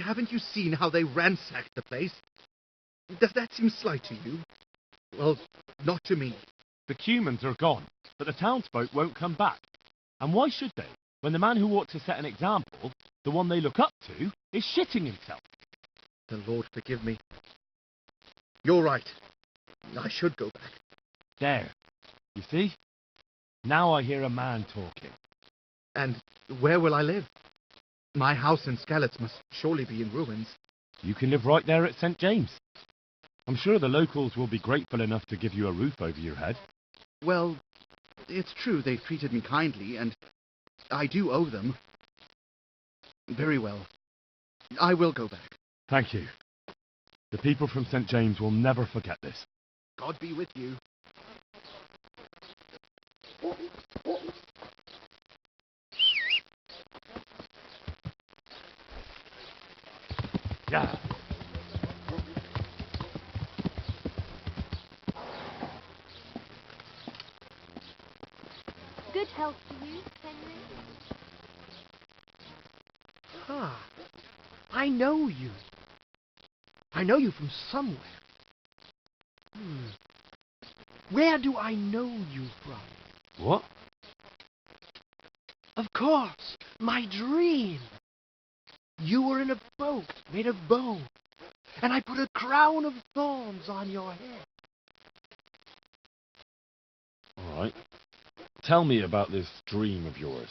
Speaker 9: Haven't you seen how they ransacked the place? Does that seem slight to you? Well, not to me.
Speaker 1: The Cumans are gone, but the townsfolk won't come back. And why should they, when the man who ought to set an example, the one they look up to, is shitting himself?
Speaker 9: The Lord forgive me. You're right. I should go back.
Speaker 1: There. You see? Now I hear a man talking.
Speaker 9: And where will I live? My house in Skalitz must surely be in ruins.
Speaker 1: You can live right there at St. James. I'm sure the locals will be grateful enough to give you a roof over your head.
Speaker 9: Well, it's true they've treated me kindly, and I do owe them. Very well. I will go back.
Speaker 1: Thank you. The people from St. James will never forget this.
Speaker 9: God be with you.
Speaker 1: Yeah.
Speaker 6: Good health to you, Henry.
Speaker 10: Ah, I know you. I know you from somewhere. Where do I know you from?
Speaker 1: What?
Speaker 10: Of course, my dream. You were in a boat made of bone, and I put a crown of thorns on your head.
Speaker 1: All right. Tell me about this dream of yours.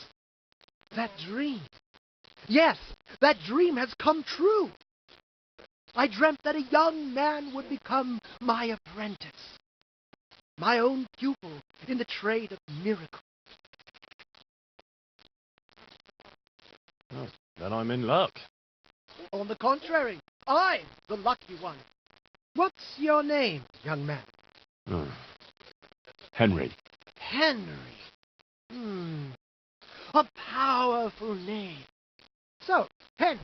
Speaker 10: That dream. Yes, that dream has come true. I dreamt that a young man would become my apprentice, my own pupil in the trade of miracles.
Speaker 1: Oh, then I'm in luck.
Speaker 10: On the contrary, I'm the lucky one. What's your name, young man?
Speaker 1: Oh. Henry.
Speaker 10: Henry. A powerful name. So, Henry,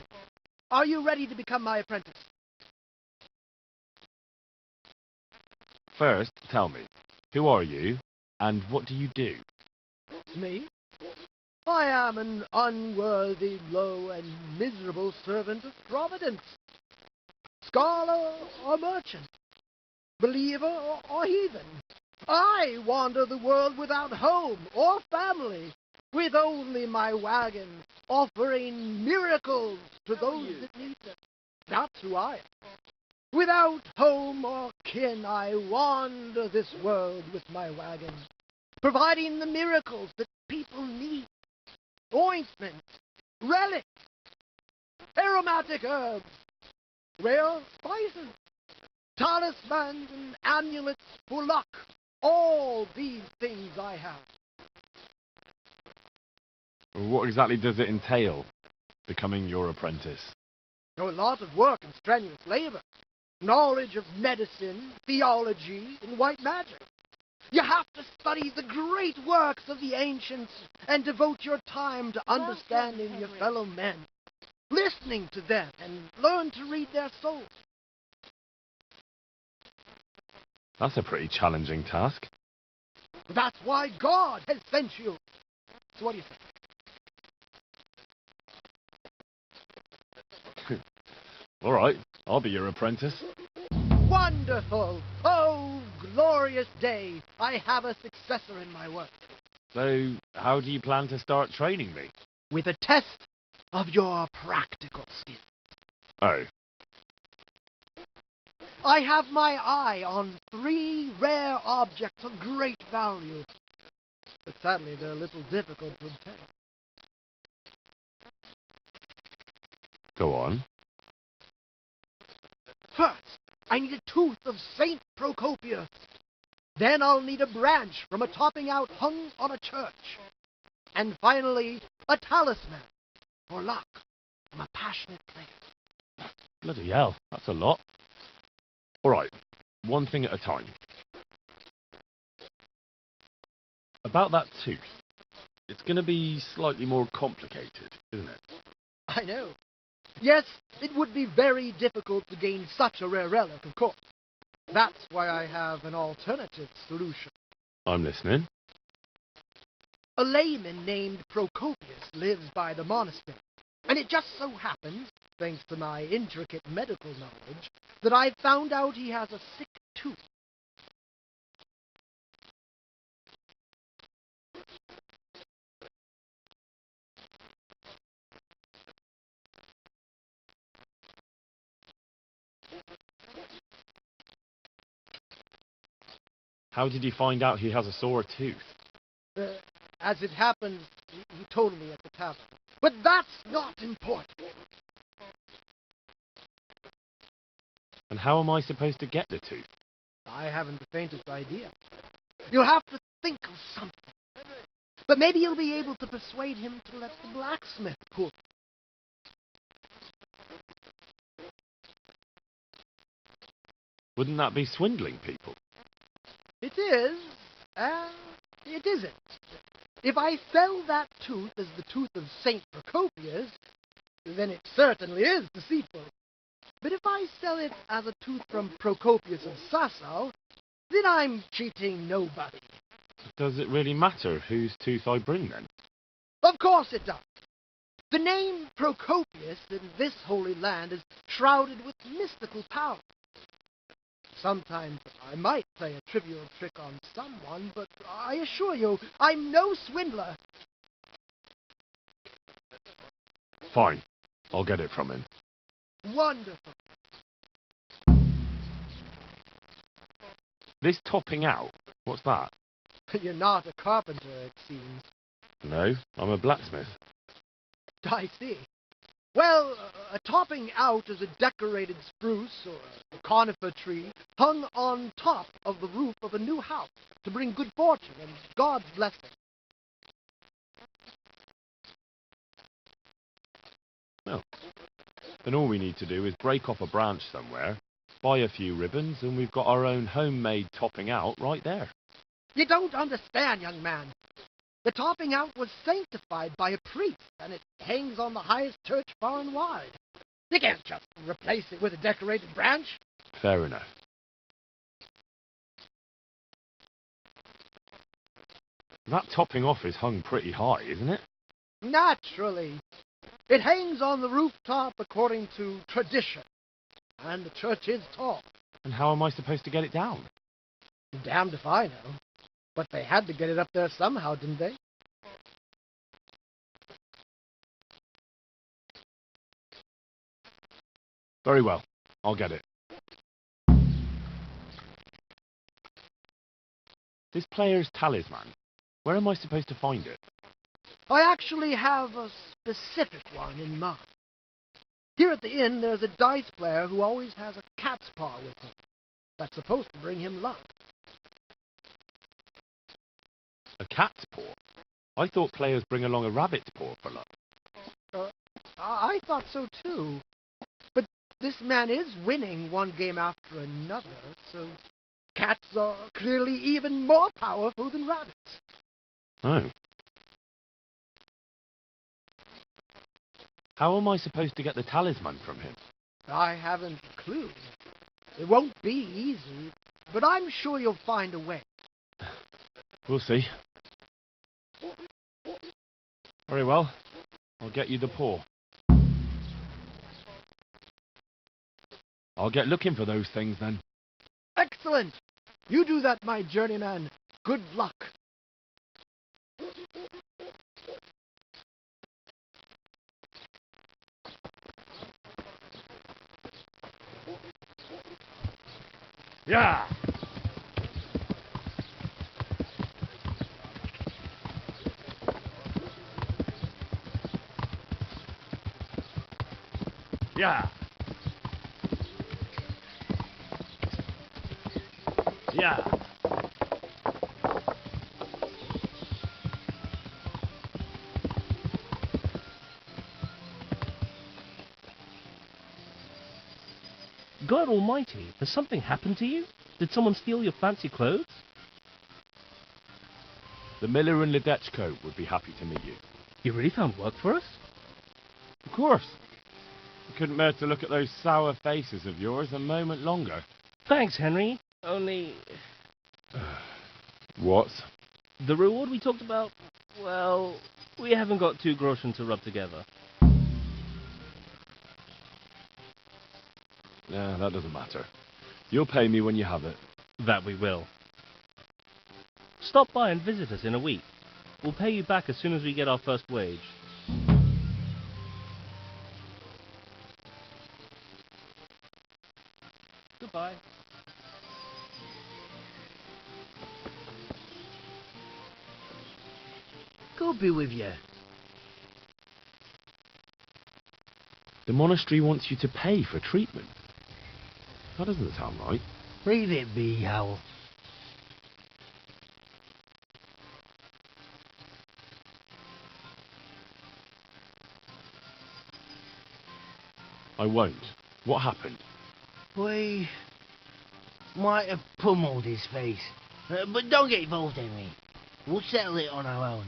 Speaker 10: are you ready to become my apprentice?
Speaker 1: First, tell me, who are you, and what do you do?
Speaker 10: Me? I am an unworthy, low, and miserable servant of Providence. Scholar or merchant, believer or heathen, I wander the world without home or family, with only my wagon, offering miracles to those that need them. That's who I am. Without home or kin, I wander this world with my wagon, providing the miracles that people need. Ointments, relics, aromatic herbs, rare spices, talismans and amulets for luck. All these things I have.
Speaker 1: What exactly does it entail, becoming your apprentice?
Speaker 10: A lot of work and strenuous labor. Knowledge of medicine, theology, and white magic. You have to study the great works of the ancients and devote your time to understanding your fellow men, listening to them, and learn to read their souls.
Speaker 1: That's a pretty challenging task.
Speaker 10: That's why God has sent you. So what do you think?
Speaker 1: All right, I'll be your apprentice.
Speaker 10: Wonderful! Oh, glorious day, I have a successor in my work.
Speaker 1: So, how do you plan to start training me?
Speaker 10: With a test of your practical skills.
Speaker 1: Oh,
Speaker 10: I have my eye on 3 rare objects of great value. But sadly, they're a little difficult to obtain.
Speaker 1: go on.
Speaker 10: First, I need a tooth of Saint Procopius. Then I'll need a branch from a topping out hung on a church. And finally, a talisman for luck from a passionate player.
Speaker 1: Bloody hell, that's a lot. Alright, one thing at a time. About that tooth. It's going to be slightly more complicated, isn't it?
Speaker 10: I know. Yes, it would be very difficult to gain such a rare relic, of course. That's why I have an alternative solution.
Speaker 1: I'm listening.
Speaker 10: A layman named Procopius lives by the monastery, and it just so happens, thanks to my intricate medical knowledge, that I've found out he has a sick tooth.
Speaker 1: How did you find out he has a sore tooth?
Speaker 10: As it happens, he told me at the tavern. But that's not important.
Speaker 1: And how am I supposed to get the tooth?
Speaker 10: I haven't the faintest idea. You'll have to think of something. But maybe you'll be able to persuade him to let the blacksmith pull.
Speaker 1: Wouldn't that be swindling people?
Speaker 10: It is, and it isn't. If I sell that tooth as the tooth of Saint Procopius, then it certainly is deceitful. But if I sell it as a tooth from Procopius of Sasau, then I'm cheating nobody.
Speaker 1: Does it really matter whose tooth I bring then?
Speaker 10: Of course it does. The name Procopius in this holy land is shrouded with mystical power. Sometimes I might play a trivial trick on someone, but I assure you, I'm no swindler.
Speaker 1: Fine. I'll get it from him.
Speaker 10: Wonderful.
Speaker 1: This topping out, what's that?
Speaker 10: You're not a carpenter, it seems.
Speaker 1: No, I'm a blacksmith.
Speaker 10: I see. Well, a topping out is a decorated spruce or a conifer tree hung on top of the roof of a new house to bring good fortune and God's blessing.
Speaker 1: Well, then all we need to do is break off a branch somewhere, buy a few ribbons, and we've got our own homemade topping out right there.
Speaker 10: You don't understand, young man. The topping out was sanctified by a priest, and it hangs on the highest church far and wide. You can't just replace it with a decorated branch.
Speaker 1: Fair enough. That topping off is hung pretty high, isn't it?
Speaker 10: Naturally. It hangs on the rooftop according to tradition, and the church is tall.
Speaker 1: And how am I supposed to get it down?
Speaker 10: Damned if I know. But they had to get it up there somehow, didn't they?
Speaker 1: Very well. I'll get it. This player's talisman. Where am I supposed to find it?
Speaker 10: I actually have a specific one in mind. Here at the inn, there's a dice player who always has a cat's paw with him. That's supposed to bring him luck.
Speaker 1: A cat's paw? I thought players bring along a rabbit's paw for luck.
Speaker 10: I thought so too. But this man is winning one game after another, so cats are clearly even more powerful than rabbits.
Speaker 1: Oh. How am I supposed to get the talisman from him?
Speaker 10: I haven't a clue. It won't be easy, but I'm sure you'll find a way.
Speaker 1: We'll see. Very well. I'll get you the paw. I'll get looking for those things then.
Speaker 10: Excellent! You do that, my journeyman. Good luck.
Speaker 1: Yeah! Yeah! Yeah!
Speaker 14: God almighty, has something happened to you? Did someone steal your fancy clothes?
Speaker 1: The miller in Ledechko would be happy to meet you.
Speaker 14: You really found work for us?
Speaker 1: Of course. I couldn't bear to look at those sour faces of yours a moment longer.
Speaker 14: Thanks, Henry. Only...
Speaker 1: What?
Speaker 14: The reward we talked about, well, we haven't got 2 groschen to rub together.
Speaker 1: Yeah, that doesn't matter. You'll pay me when you have it.
Speaker 14: That we will. Stop by and visit us in a week. We'll pay you back as soon as we get our first wage. Goodbye.
Speaker 4: God be with you.
Speaker 1: The monastery wants you to pay for treatment. That doesn't sound right.
Speaker 4: Leave it be, Howell.
Speaker 1: I won't. What happened?
Speaker 4: We might have pummeled his face. But don't get involved, Henry. We'll settle it on our own.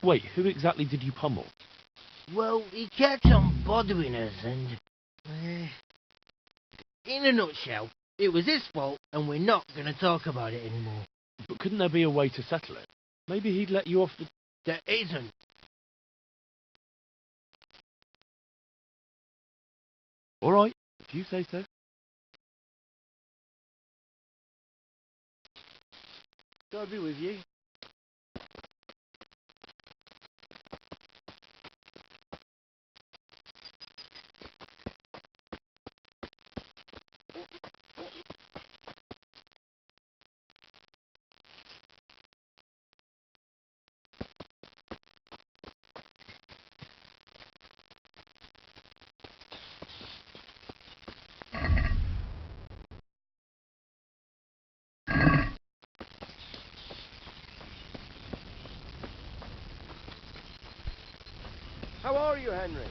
Speaker 1: Wait, who exactly did you pummel?
Speaker 4: Well, he kept on bothering us and... in a nutshell, it was his fault and we're not going to talk about it anymore.
Speaker 1: But couldn't there be a way to settle it? Maybe he'd let you off the...
Speaker 4: There isn't.
Speaker 1: All right, if you say so.
Speaker 4: God be with you.
Speaker 11: How are you, Henry?